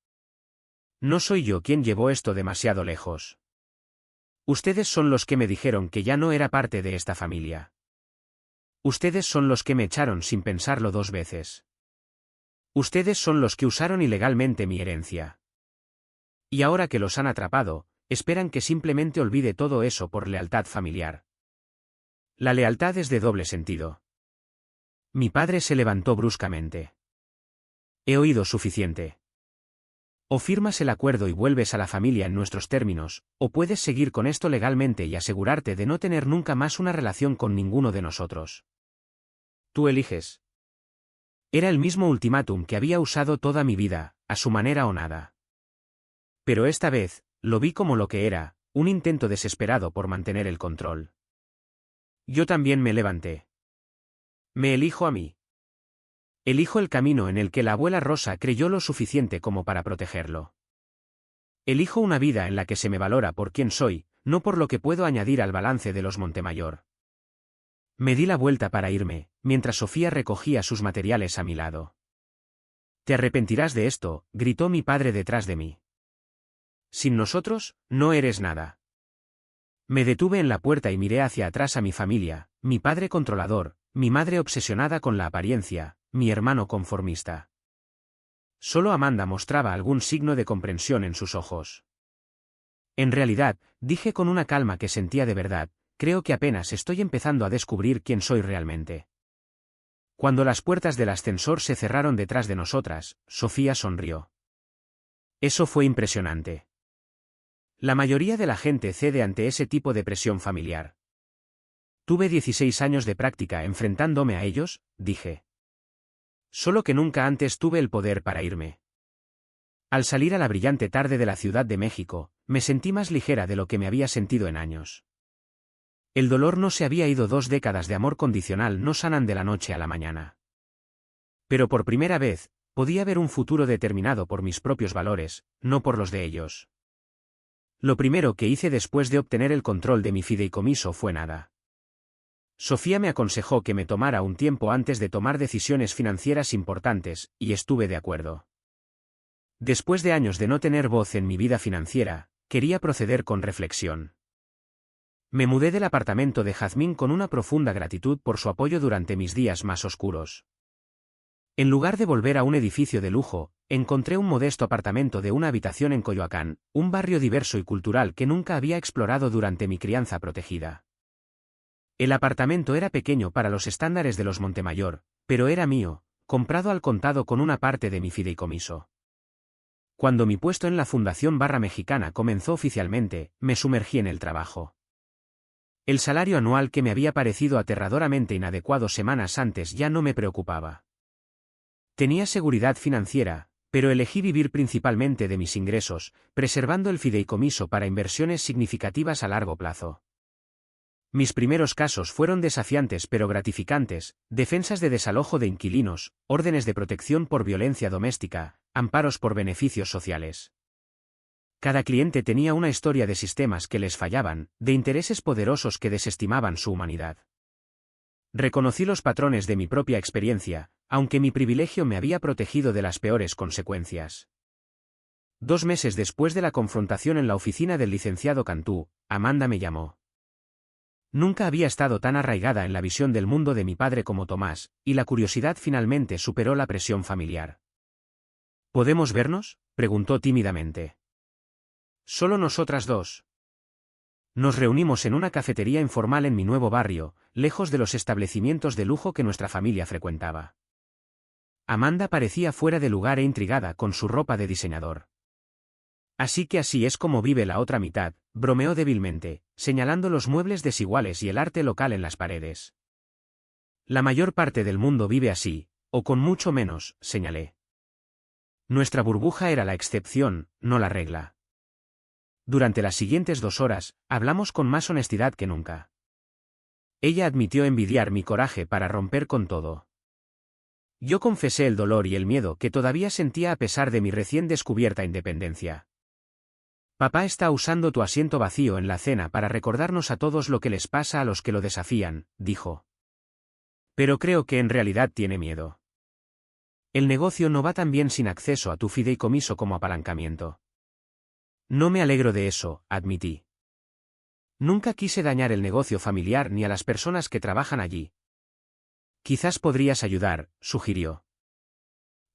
No soy yo quien llevó esto demasiado lejos. Ustedes son los que me dijeron que ya no era parte de esta familia. Ustedes son los que me echaron sin pensarlo 2 veces. Ustedes son los que usaron ilegalmente mi herencia. Y ahora que los han atrapado, esperan que simplemente olvide todo eso por lealtad familiar. La lealtad es de doble sentido. Mi padre se levantó bruscamente. He oído suficiente. O firmas el acuerdo y vuelves a la familia en nuestros términos, o puedes seguir con esto legalmente y asegurarte de no tener nunca más una relación con ninguno de nosotros. Tú eliges. Era el mismo ultimátum que había usado toda mi vida, a su manera o nada. Pero esta vez, lo vi como lo que era, un intento desesperado por mantener el control. Yo también me levanté. Me elijo a mí. Elijo el camino en el que la abuela Rosa creyó lo suficiente como para protegerlo. Elijo una vida en la que se me valora por quién soy, no por lo que puedo añadir al balance de los Montemayor. Me di la vuelta para irme, mientras Sofía recogía sus materiales a mi lado. «Te arrepentirás de esto», gritó mi padre detrás de mí. «Sin nosotros, no eres nada». Me detuve en la puerta y miré hacia atrás a mi familia, mi padre controlador, mi madre obsesionada con la apariencia, mi hermano conformista. Solo Amanda mostraba algún signo de comprensión en sus ojos. En realidad, dije con una calma que sentía de verdad, creo que apenas estoy empezando a descubrir quién soy realmente. Cuando las puertas del ascensor se cerraron detrás de nosotras, Sofía sonrió. Eso fue impresionante. La mayoría de la gente cede ante ese tipo de presión familiar. Tuve 16 años de práctica enfrentándome a ellos, dije. Solo que nunca antes tuve el poder para irme. Al salir a la brillante tarde de la Ciudad de México, me sentí más ligera de lo que me había sentido en años. El dolor no se había ido. 2 décadas de amor condicional no sanan de la noche a la mañana. Pero por primera vez, podía ver un futuro determinado por mis propios valores, no por los de ellos. Lo primero que hice después de obtener el control de mi fideicomiso fue nada. Sofía me aconsejó que me tomara un tiempo antes de tomar decisiones financieras importantes, y estuve de acuerdo. Después de años de no tener voz en mi vida financiera, quería proceder con reflexión. Me mudé del apartamento de Jazmín con una profunda gratitud por su apoyo durante mis días más oscuros. En lugar de volver a un edificio de lujo, encontré un modesto apartamento de una habitación en Coyoacán, un barrio diverso y cultural que nunca había explorado durante mi crianza protegida. El apartamento era pequeño para los estándares de los Montemayor, pero era mío, comprado al contado con una parte de mi fideicomiso. Cuando mi puesto en la Fundación Barra Mexicana comenzó oficialmente, me sumergí en el trabajo. El salario anual que me había parecido aterradoramente inadecuado semanas antes ya no me preocupaba. Tenía seguridad financiera, pero elegí vivir principalmente de mis ingresos, preservando el fideicomiso para inversiones significativas a largo plazo. Mis primeros casos fueron desafiantes pero gratificantes: defensas de desalojo de inquilinos, órdenes de protección por violencia doméstica, amparos por beneficios sociales. Cada cliente tenía una historia de sistemas que les fallaban, de intereses poderosos que desestimaban su humanidad. Reconocí los patrones de mi propia experiencia, aunque mi privilegio me había protegido de las peores consecuencias. 2 meses después de la confrontación en la oficina del licenciado Cantú, Amanda me llamó. Nunca había estado tan arraigada en la visión del mundo de mi padre como Tomás, y la curiosidad finalmente superó la presión familiar. ¿Podemos vernos?, preguntó tímidamente. Solo nosotras dos. Nos reunimos en una cafetería informal en mi nuevo barrio, lejos de los establecimientos de lujo que nuestra familia frecuentaba. Amanda parecía fuera de lugar e intrigada con su ropa de diseñador. Así que así es como vive la otra mitad, bromeó débilmente, señalando los muebles desiguales y el arte local en las paredes. La mayor parte del mundo vive así, o con mucho menos, señalé. Nuestra burbuja era la excepción, no la regla. Durante las siguientes 2 horas, hablamos con más honestidad que nunca. Ella admitió envidiar mi coraje para romper con todo. Yo confesé el dolor y el miedo que todavía sentía a pesar de mi recién descubierta independencia. Papá está usando tu asiento vacío en la cena para recordarnos a todos lo que les pasa a los que lo desafían, dijo. Pero creo que en realidad tiene miedo. El negocio no va tan bien sin acceso a tu fideicomiso como apalancamiento. No me alegro de eso, admití. Nunca quise dañar el negocio familiar ni a las personas que trabajan allí. Quizás podrías ayudar, sugirió.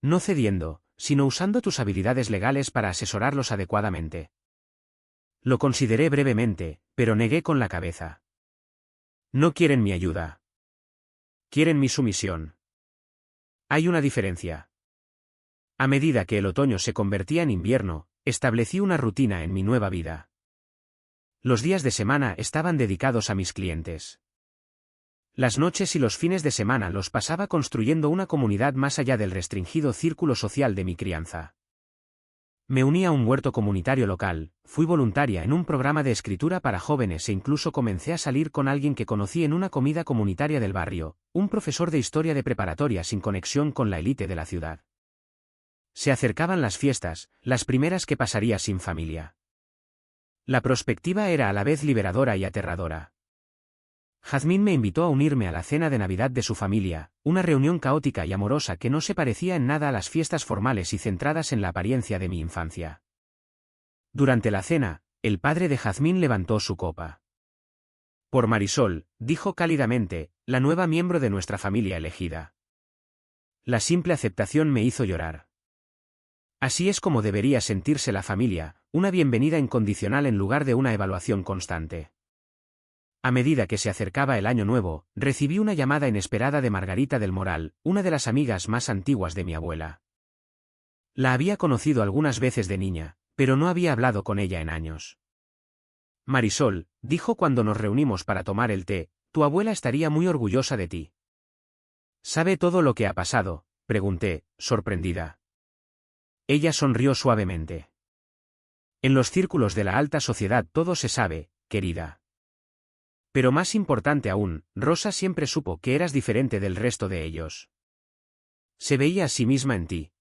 No cediendo, sino usando tus habilidades legales para asesorarlos adecuadamente. Lo consideré brevemente, pero negué con la cabeza. No quieren mi ayuda. Quieren mi sumisión. Hay una diferencia. A medida que el otoño se convertía en invierno, establecí una rutina en mi nueva vida. Los días de semana estaban dedicados a mis clientes. Las noches y los fines de semana los pasaba construyendo una comunidad más allá del restringido círculo social de mi crianza. Me uní a un huerto comunitario local, fui voluntaria en un programa de escritura para jóvenes e incluso comencé a salir con alguien que conocí en una comida comunitaria del barrio, un profesor de historia de preparatoria sin conexión con la élite de la ciudad. Se acercaban las fiestas, las primeras que pasaría sin familia. La perspectiva era a la vez liberadora y aterradora. Jazmín me invitó a unirme a la cena de Navidad de su familia, una reunión caótica y amorosa que no se parecía en nada a las fiestas formales y centradas en la apariencia de mi infancia. Durante la cena, el padre de Jazmín levantó su copa. Por Marisol, dijo cálidamente, la nueva miembro de nuestra familia elegida. La simple aceptación me hizo llorar. Así es como debería sentirse la familia, una bienvenida incondicional en lugar de una evaluación constante. A medida que se acercaba el año nuevo, recibí una llamada inesperada de Margarita del Moral, una de las amigas más antiguas de mi abuela. La había conocido algunas veces de niña, pero no había hablado con ella en años. Marisol, dijo cuando nos reunimos para tomar el té, tu abuela estaría muy orgullosa de ti. ¿Sabe todo lo que ha pasado?, pregunté, sorprendida. Ella sonrió suavemente. En los círculos de la alta sociedad todo se sabe, querida. Pero más importante aún, Rosa siempre supo que eras diferente del resto de ellos. Se veía a sí misma en ti.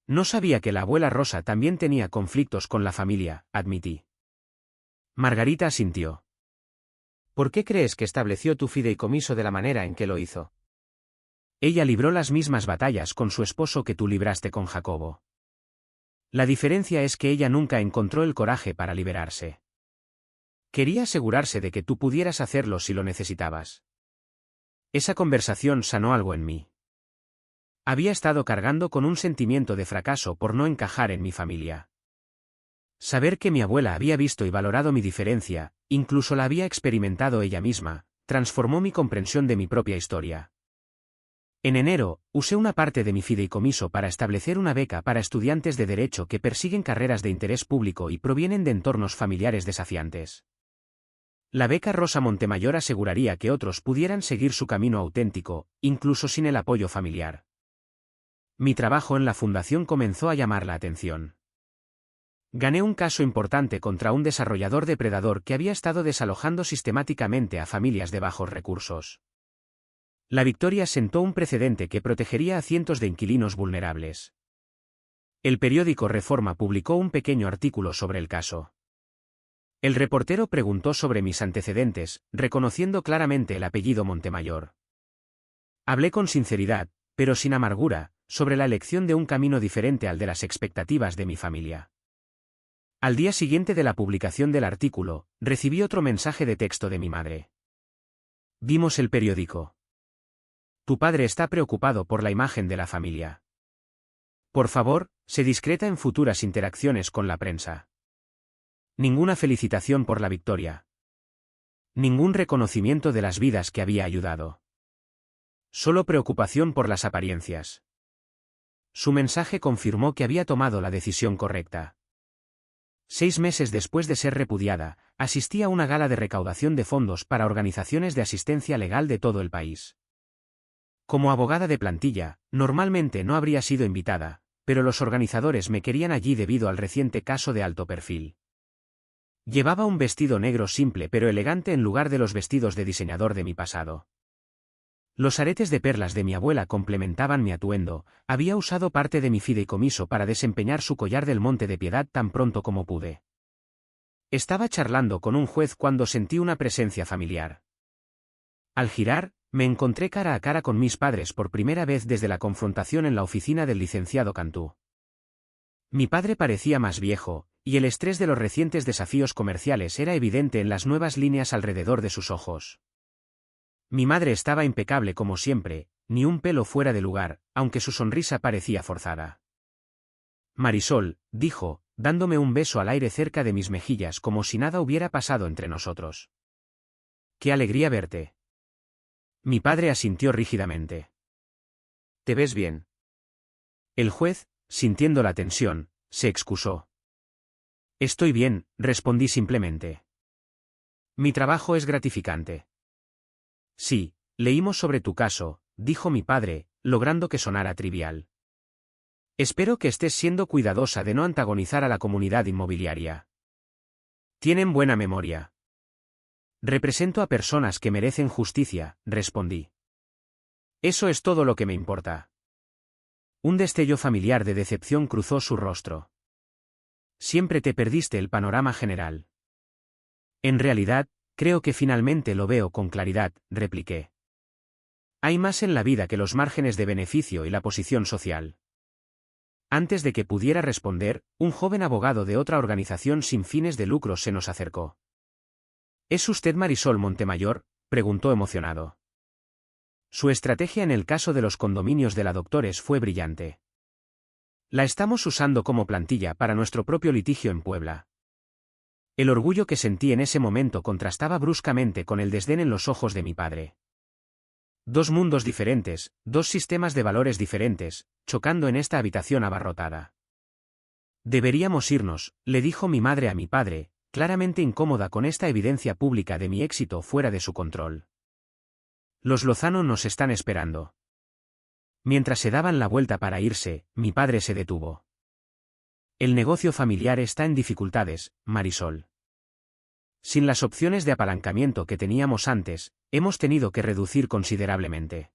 No sabía que la abuela Rosa también tenía conflictos con la familia, admití. Margarita asintió. ¿Por qué crees que estableció tu fideicomiso de la manera en que lo hizo? Ella libró las mismas batallas con su esposo que tú libraste con Jacobo. La diferencia es que ella nunca encontró el coraje para liberarse. Quería asegurarse de que tú pudieras hacerlo si lo necesitabas. Esa conversación sanó algo en mí. Había estado cargando con un sentimiento de fracaso por no encajar en mi familia. Saber que mi abuela había visto y valorado mi diferencia, incluso la había experimentado ella misma, transformó mi comprensión de mi propia historia. En enero, usé una parte de mi fideicomiso para establecer una beca para estudiantes de derecho que persiguen carreras de interés público y provienen de entornos familiares desafiantes. La beca Rosa Montemayor aseguraría que otros pudieran seguir su camino auténtico, incluso sin el apoyo familiar. Mi trabajo en la fundación comenzó a llamar la atención. Gané un caso importante contra un desarrollador depredador que había estado desalojando sistemáticamente a familias de bajos recursos. La victoria sentó un precedente que protegería a cientos de inquilinos vulnerables. El periódico Reforma publicó un pequeño artículo sobre el caso. El reportero preguntó sobre mis antecedentes, reconociendo claramente el apellido Montemayor. Hablé con sinceridad, pero sin amargura, sobre la elección de un camino diferente al de las expectativas de mi familia. Al día siguiente de la publicación del artículo, recibí otro mensaje de texto de mi madre. Vimos el periódico. Tu padre está preocupado por la imagen de la familia. Por favor, sé discreta en futuras interacciones con la prensa. Ninguna felicitación por la victoria. Ningún reconocimiento de las vidas que había ayudado. Solo preocupación por las apariencias. Su mensaje confirmó que había tomado la decisión correcta. 6 meses después de ser repudiada, asistí a una gala de recaudación de fondos para organizaciones de asistencia legal de todo el país. Como abogada de plantilla, normalmente no habría sido invitada, pero los organizadores me querían allí debido al reciente caso de alto perfil. Llevaba un vestido negro simple pero elegante en lugar de los vestidos de diseñador de mi pasado. Los aretes de perlas de mi abuela complementaban mi atuendo, había usado parte de mi fideicomiso para desempeñar su collar del Monte de Piedad tan pronto como pude. Estaba charlando con un juez cuando sentí una presencia familiar. Al girar, me encontré cara a cara con mis padres por primera vez desde la confrontación en la oficina del licenciado Cantú. Mi padre parecía más viejo, y el estrés de los recientes desafíos comerciales era evidente en las nuevas líneas alrededor de sus ojos. Mi madre estaba impecable como siempre, ni un pelo fuera de lugar, aunque su sonrisa parecía forzada. Marisol, dijo, dándome un beso al aire cerca de mis mejillas como si nada hubiera pasado entre nosotros. ¡Qué alegría verte! Mi padre asintió rígidamente. ¿Te ves bien? El juez, sintiendo la tensión, se excusó. Estoy bien, respondí simplemente. Mi trabajo es gratificante. Sí, leímos sobre tu caso, dijo mi padre, logrando que sonara trivial. Espero que estés siendo cuidadosa de no antagonizar a la comunidad inmobiliaria. Tienen buena memoria. Represento a personas que merecen justicia, respondí. Eso es todo lo que me importa. Un destello familiar de decepción cruzó su rostro. Siempre te perdiste el panorama general. En realidad, creo que finalmente lo veo con claridad, repliqué. Hay más en la vida que los márgenes de beneficio y la posición social. Antes de que pudiera responder, un joven abogado de otra organización sin fines de lucro se nos acercó. ¿Es usted Marisol Montemayor?, preguntó emocionado. Su estrategia en el caso de los condominios de la Doctores fue brillante. La estamos usando como plantilla para nuestro propio litigio en Puebla. El orgullo que sentí en ese momento contrastaba bruscamente con el desdén en los ojos de mi padre. Dos mundos diferentes, dos sistemas de valores diferentes, chocando en esta habitación abarrotada. Deberíamos irnos, le dijo mi madre a mi padre, claramente incómoda con esta evidencia pública de mi éxito fuera de su control. Los Lozano nos están esperando. Mientras se daban la vuelta para irse, mi padre se detuvo. El negocio familiar está en dificultades, Marisol. Sin las opciones de apalancamiento que teníamos antes, hemos tenido que reducir considerablemente.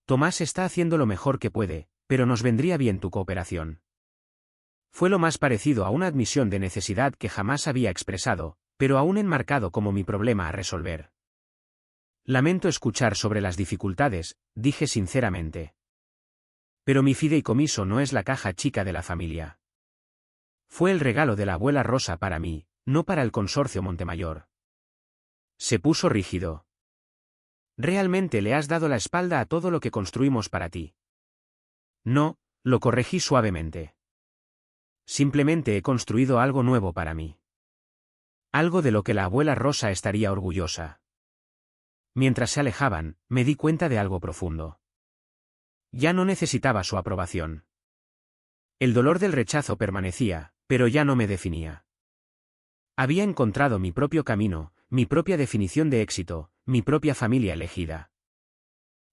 Tomás está haciendo lo mejor que puede, pero nos vendría bien tu cooperación. Fue lo más parecido a una admisión de necesidad que jamás había expresado, pero aún enmarcado como mi problema a resolver. Lamento escuchar sobre las dificultades, dije sinceramente. Pero mi fideicomiso no es la caja chica de la familia. Fue el regalo de la abuela Rosa para mí, no para el consorcio Montemayor. Se puso rígido. Realmente le has dado la espalda a todo lo que construimos para ti. No, lo corregí suavemente. Simplemente he construido algo nuevo para mí. Algo de lo que la abuela Rosa estaría orgullosa. Mientras se alejaban, me di cuenta de algo profundo. Ya no necesitaba su aprobación. El dolor del rechazo permanecía, pero ya no me definía. Había encontrado mi propio camino, mi propia definición de éxito, mi propia familia elegida.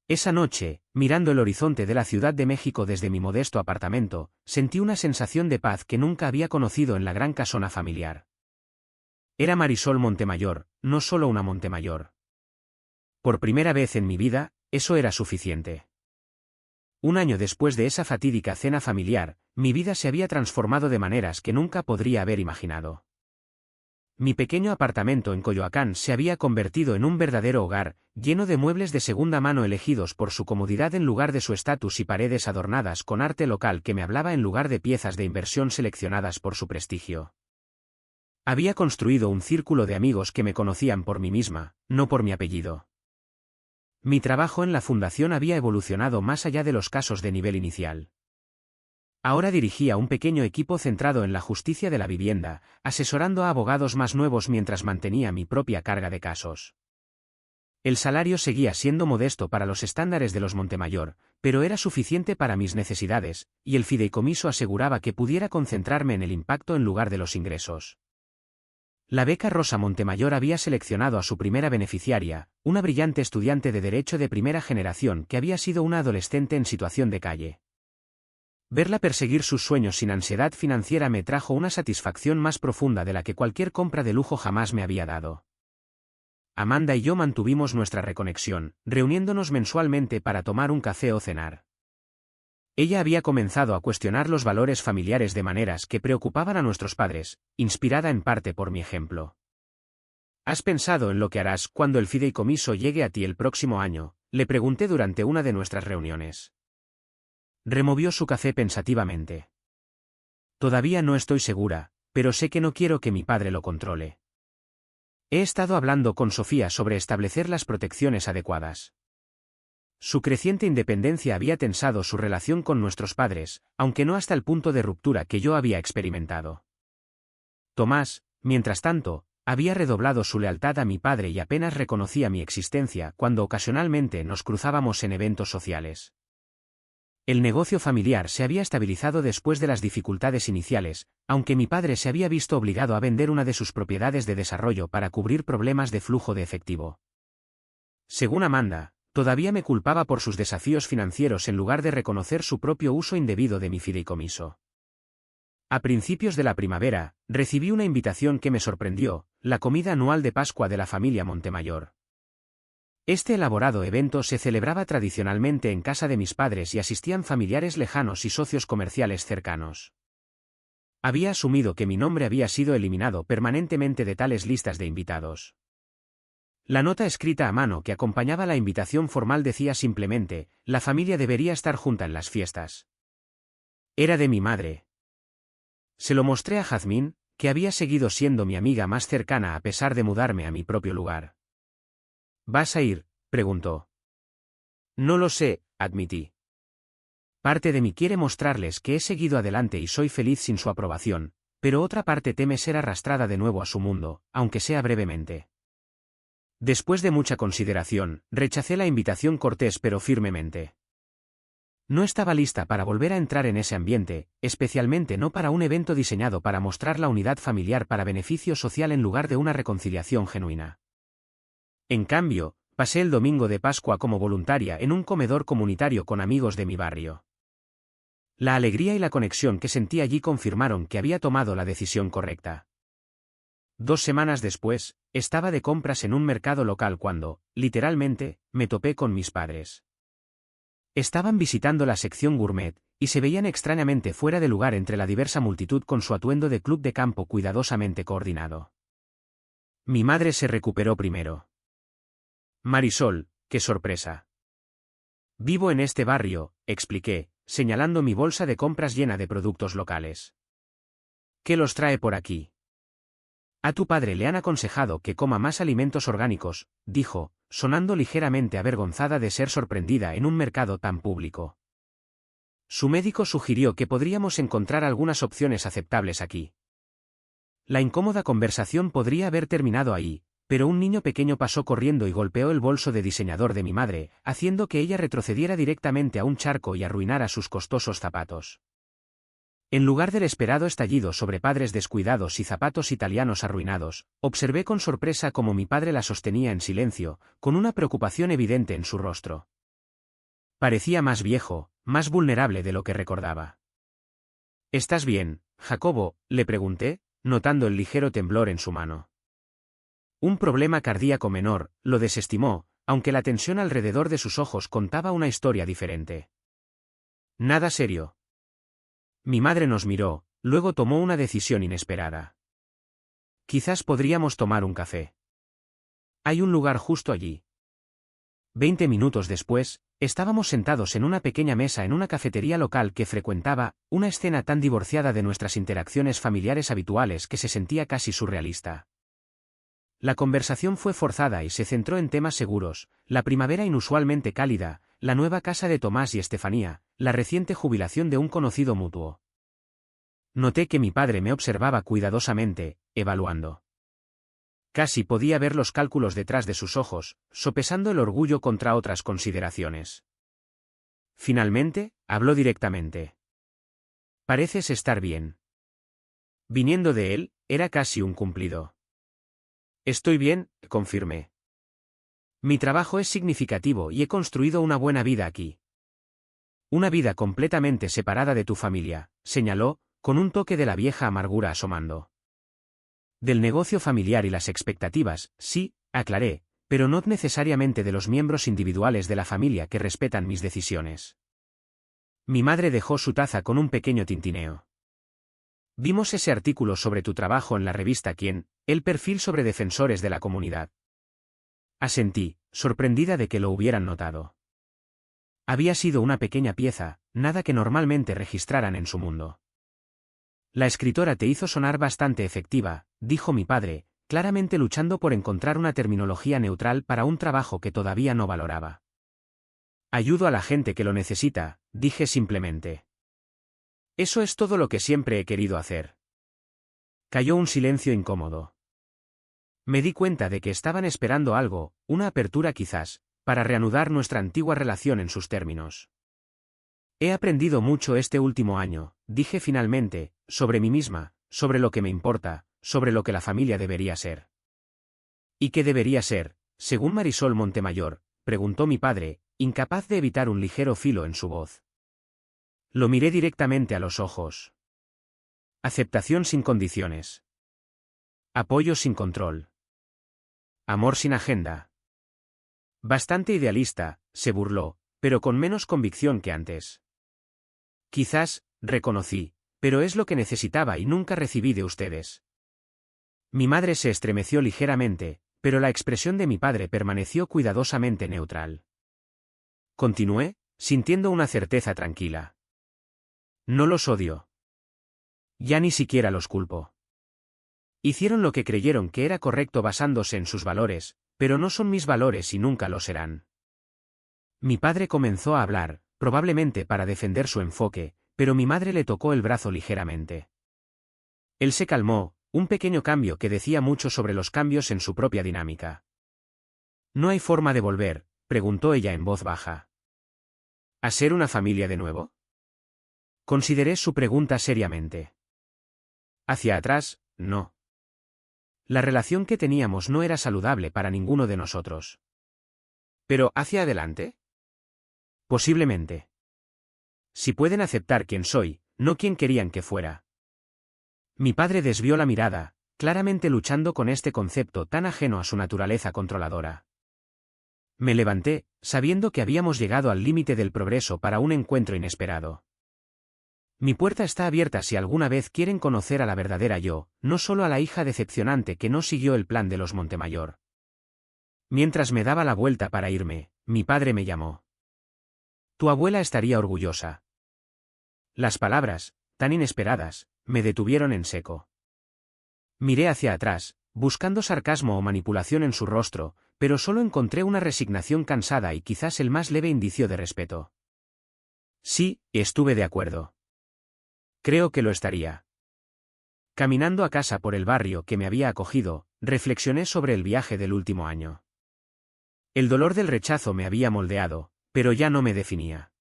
Esa noche, mirando el horizonte de la Ciudad de México desde mi modesto apartamento, sentí una sensación de paz que nunca había conocido en la gran casona familiar. Era Marisol Montemayor, no solo una Montemayor. Por primera vez en mi vida, eso era suficiente. Un año después de esa fatídica cena familiar, mi vida se había transformado de maneras que nunca podría haber imaginado. Mi pequeño apartamento en Coyoacán se había convertido en un verdadero hogar, lleno de muebles de segunda mano elegidos por su comodidad en lugar de su estatus y paredes adornadas con arte local que me hablaba en lugar de piezas de inversión seleccionadas por su prestigio. Había construido un círculo de amigos que me conocían por mí misma, no por mi apellido. Mi trabajo en la fundación había evolucionado más allá de los casos de nivel inicial. Ahora dirigía un pequeño equipo centrado en la justicia de la vivienda, asesorando a abogados más nuevos mientras mantenía mi propia carga de casos. El salario seguía siendo modesto para los estándares de los Montemayor, pero era suficiente para mis necesidades, y el fideicomiso aseguraba que pudiera concentrarme en el impacto en lugar de los ingresos. La beca Rosa Montemayor había seleccionado a su primera beneficiaria, una brillante estudiante de Derecho de primera generación que había sido una adolescente en situación de calle. Verla perseguir sus sueños sin ansiedad financiera me trajo una satisfacción más profunda de la que cualquier compra de lujo jamás me había dado. Amanda y yo mantuvimos nuestra reconexión, reuniéndonos mensualmente para tomar un café o cenar. Ella había comenzado a cuestionar los valores familiares de maneras que preocupaban a nuestros padres, inspirada en parte por mi ejemplo. ¿Has pensado en lo que harás cuando el fideicomiso llegue a ti el próximo año?, le pregunté durante una de nuestras reuniones. Removió su café pensativamente. Todavía no estoy segura, pero sé que no quiero que mi padre lo controle. He estado hablando con Sofía sobre establecer las protecciones adecuadas. Su creciente independencia había tensado su relación con nuestros padres, aunque no hasta el punto de ruptura que yo había experimentado. Tomás, mientras tanto, había redoblado su lealtad a mi padre y apenas reconocía mi existencia cuando ocasionalmente nos cruzábamos en eventos sociales. El negocio familiar se había estabilizado después de las dificultades iniciales, aunque mi padre se había visto obligado a vender una de sus propiedades de desarrollo para cubrir problemas de flujo de efectivo. Según Amanda, todavía me culpaba por sus desafíos financieros en lugar de reconocer su propio uso indebido de mi fideicomiso. A principios de la primavera, recibí una invitación que me sorprendió, la comida anual de Pascua de la familia Montemayor. Este elaborado evento se celebraba tradicionalmente en casa de mis padres y asistían familiares lejanos y socios comerciales cercanos. Había asumido que mi nombre había sido eliminado permanentemente de tales listas de invitados. La nota escrita a mano que acompañaba la invitación formal decía simplemente: la familia debería estar junta en las fiestas. Era de mi madre. Se lo mostré a Jazmín, que había seguido siendo mi amiga más cercana a pesar de mudarme a mi propio lugar. ¿Vas a ir?, preguntó. No lo sé, admití. Parte de mí quiere mostrarles que he seguido adelante y soy feliz sin su aprobación, pero otra parte teme ser arrastrada de nuevo a su mundo, aunque sea brevemente. Después de mucha consideración, rechacé la invitación cortés pero firmemente. No estaba lista para volver a entrar en ese ambiente, especialmente no para un evento diseñado para mostrar la unidad familiar para beneficio social en lugar de una reconciliación genuina. En cambio, pasé el domingo de Pascua como voluntaria en un comedor comunitario con amigos de mi barrio. La alegría y la conexión que sentí allí confirmaron que había tomado la decisión correcta. 2 semanas después, estaba de compras en un mercado local cuando, literalmente, me topé con mis padres. Estaban visitando la sección gourmet, y se veían extrañamente fuera de lugar entre la diversa multitud con su atuendo de club de campo cuidadosamente coordinado. Mi madre se recuperó primero. Marisol, qué sorpresa. Vivo en este barrio, expliqué, señalando mi bolsa de compras llena de productos locales. ¿Qué los trae por aquí? A tu padre le han aconsejado que coma más alimentos orgánicos, dijo, sonando ligeramente avergonzada de ser sorprendida en un mercado tan público. Su médico sugirió que podríamos encontrar algunas opciones aceptables aquí. La incómoda conversación podría haber terminado ahí, pero un niño pequeño pasó corriendo y golpeó el bolso de diseñador de mi madre, haciendo que ella retrocediera directamente a un charco y arruinara sus costosos zapatos. En lugar del esperado estallido sobre padres descuidados y zapatos italianos arruinados, observé con sorpresa cómo mi padre la sostenía en silencio, con una preocupación evidente en su rostro. Parecía más viejo, más vulnerable de lo que recordaba. ¿Estás bien, Jacobo?, le pregunté, notando el ligero temblor en su mano. Un problema cardíaco menor, lo desestimó, aunque la tensión alrededor de sus ojos contaba una historia diferente. Nada serio. Mi madre nos miró, luego tomó una decisión inesperada. Quizás podríamos tomar un café. Hay un lugar justo allí. 20 minutos después, estábamos sentados en una pequeña mesa en una cafetería local que frecuentaba, una escena tan divorciada de nuestras interacciones familiares habituales que se sentía casi surrealista. La conversación fue forzada y se centró en temas seguros: la primavera inusualmente cálida, la nueva casa de Tomás y Estefanía, la reciente jubilación de un conocido mutuo. Noté que mi padre me observaba cuidadosamente, evaluando. Casi podía ver los cálculos detrás de sus ojos, sopesando el orgullo contra otras consideraciones. Finalmente, habló directamente. Pareces estar bien. Viniendo de él, era casi un cumplido. Estoy bien, confirmé. Mi trabajo es significativo y he construido una buena vida aquí. Una vida completamente separada de tu familia, señaló, con un toque de la vieja amargura asomando. Del negocio familiar y las expectativas, sí, aclaré, pero no necesariamente de los miembros individuales de la familia que respetan mis decisiones. Mi madre dejó su taza con un pequeño tintineo. Vimos ese artículo sobre tu trabajo en la revista Quién, el perfil sobre defensores de la comunidad. Asentí, sorprendida de que lo hubieran notado. Había sido una pequeña pieza, nada que normalmente registraran en su mundo. La escritora te hizo sonar bastante efectiva, dijo mi padre, claramente luchando por encontrar una terminología neutral para un trabajo que todavía no valoraba. Ayudo a la gente que lo necesita, dije simplemente. Eso es todo lo que siempre he querido hacer. Cayó un silencio incómodo. Me di cuenta de que estaban esperando algo, una apertura quizás, para reanudar nuestra antigua relación en sus términos. He aprendido mucho este último año, dije finalmente, sobre mí misma, sobre lo que me importa, sobre lo que la familia debería ser. ¿Y qué debería ser, según Marisol Montemayor?, preguntó mi padre, incapaz de evitar un ligero filo en su voz. Lo miré directamente a los ojos. Aceptación sin condiciones. Apoyo sin control. Amor sin agenda. Bastante idealista, se burló, pero con menos convicción que antes. Quizás, reconocí, pero es lo que necesitaba y nunca recibí de ustedes. Mi madre se estremeció ligeramente, pero la expresión de mi padre permaneció cuidadosamente neutral. Continué, sintiendo una certeza tranquila. No los odio. Ya ni siquiera los culpo. Hicieron lo que creyeron que era correcto basándose en sus valores, pero no son mis valores y nunca lo serán. Mi padre comenzó a hablar, probablemente para defender su enfoque, pero mi madre le tocó el brazo ligeramente. Él se calmó, un pequeño cambio que decía mucho sobre los cambios en su propia dinámica. ¿No hay forma de volver?, preguntó ella en voz baja. ¿A ser una familia de nuevo? Consideré su pregunta seriamente. Hacia atrás, no. La relación que teníamos no era saludable para ninguno de nosotros. ¿Pero hacia adelante? Posiblemente. Si pueden aceptar quién soy, no quién querían que fuera. Mi padre desvió la mirada, claramente luchando con este concepto tan ajeno a su naturaleza controladora. Me levanté, sabiendo que habíamos llegado al límite del progreso para un encuentro inesperado. Mi puerta está abierta si alguna vez quieren conocer a la verdadera yo, no solo a la hija decepcionante que no siguió el plan de los Montemayor. Mientras me daba la vuelta para irme, mi padre me llamó. Tu abuela estaría orgullosa. Las palabras, tan inesperadas, me detuvieron en seco. Miré hacia atrás, buscando sarcasmo o manipulación en su rostro, pero solo encontré una resignación cansada y quizás el más leve indicio de respeto. Sí, estuve de acuerdo. Creo que lo estaría. Caminando a casa por el barrio que me había acogido, reflexioné sobre el viaje del último año. El dolor del rechazo me había moldeado, pero ya no me definía.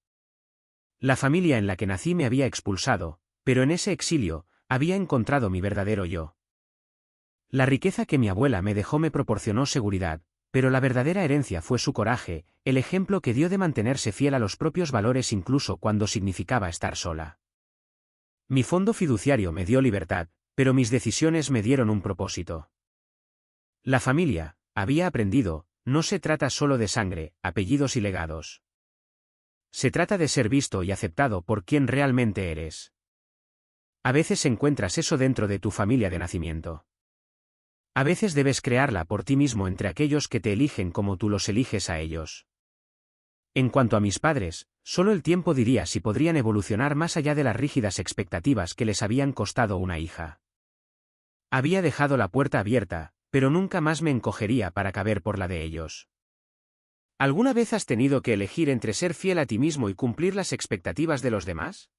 La familia en la que nací me había expulsado, pero en ese exilio, había encontrado mi verdadero yo. La riqueza que mi abuela me dejó me proporcionó seguridad, pero la verdadera herencia fue su coraje, el ejemplo que dio de mantenerse fiel a los propios valores incluso cuando significaba estar sola. Mi fondo fiduciario me dio libertad, pero mis decisiones me dieron un propósito. La familia, había aprendido, no se trata solo de sangre, apellidos y legados. Se trata de ser visto y aceptado por quien realmente eres. A veces encuentras eso dentro de tu familia de nacimiento. A veces debes crearla por ti mismo entre aquellos que te eligen como tú los eliges a ellos. En cuanto a mis padres, solo el tiempo diría si podrían evolucionar más allá de las rígidas expectativas que les habían costado una hija. Había dejado la puerta abierta, pero nunca más me encogería para caber por la de ellos. ¿Alguna vez has tenido que elegir entre ser fiel a ti mismo y cumplir las expectativas de los demás?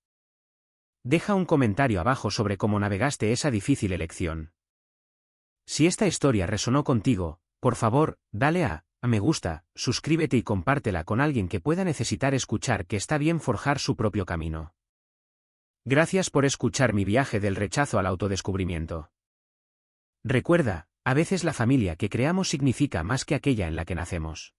Deja un comentario abajo sobre cómo navegaste esa difícil elección. Si esta historia resonó contigo, por favor, dale a me gusta, suscríbete y compártela con alguien que pueda necesitar escuchar que está bien forjar su propio camino. Gracias por escuchar mi viaje del rechazo al autodescubrimiento. Recuerda, a veces la familia que creamos significa más que aquella en la que nacemos.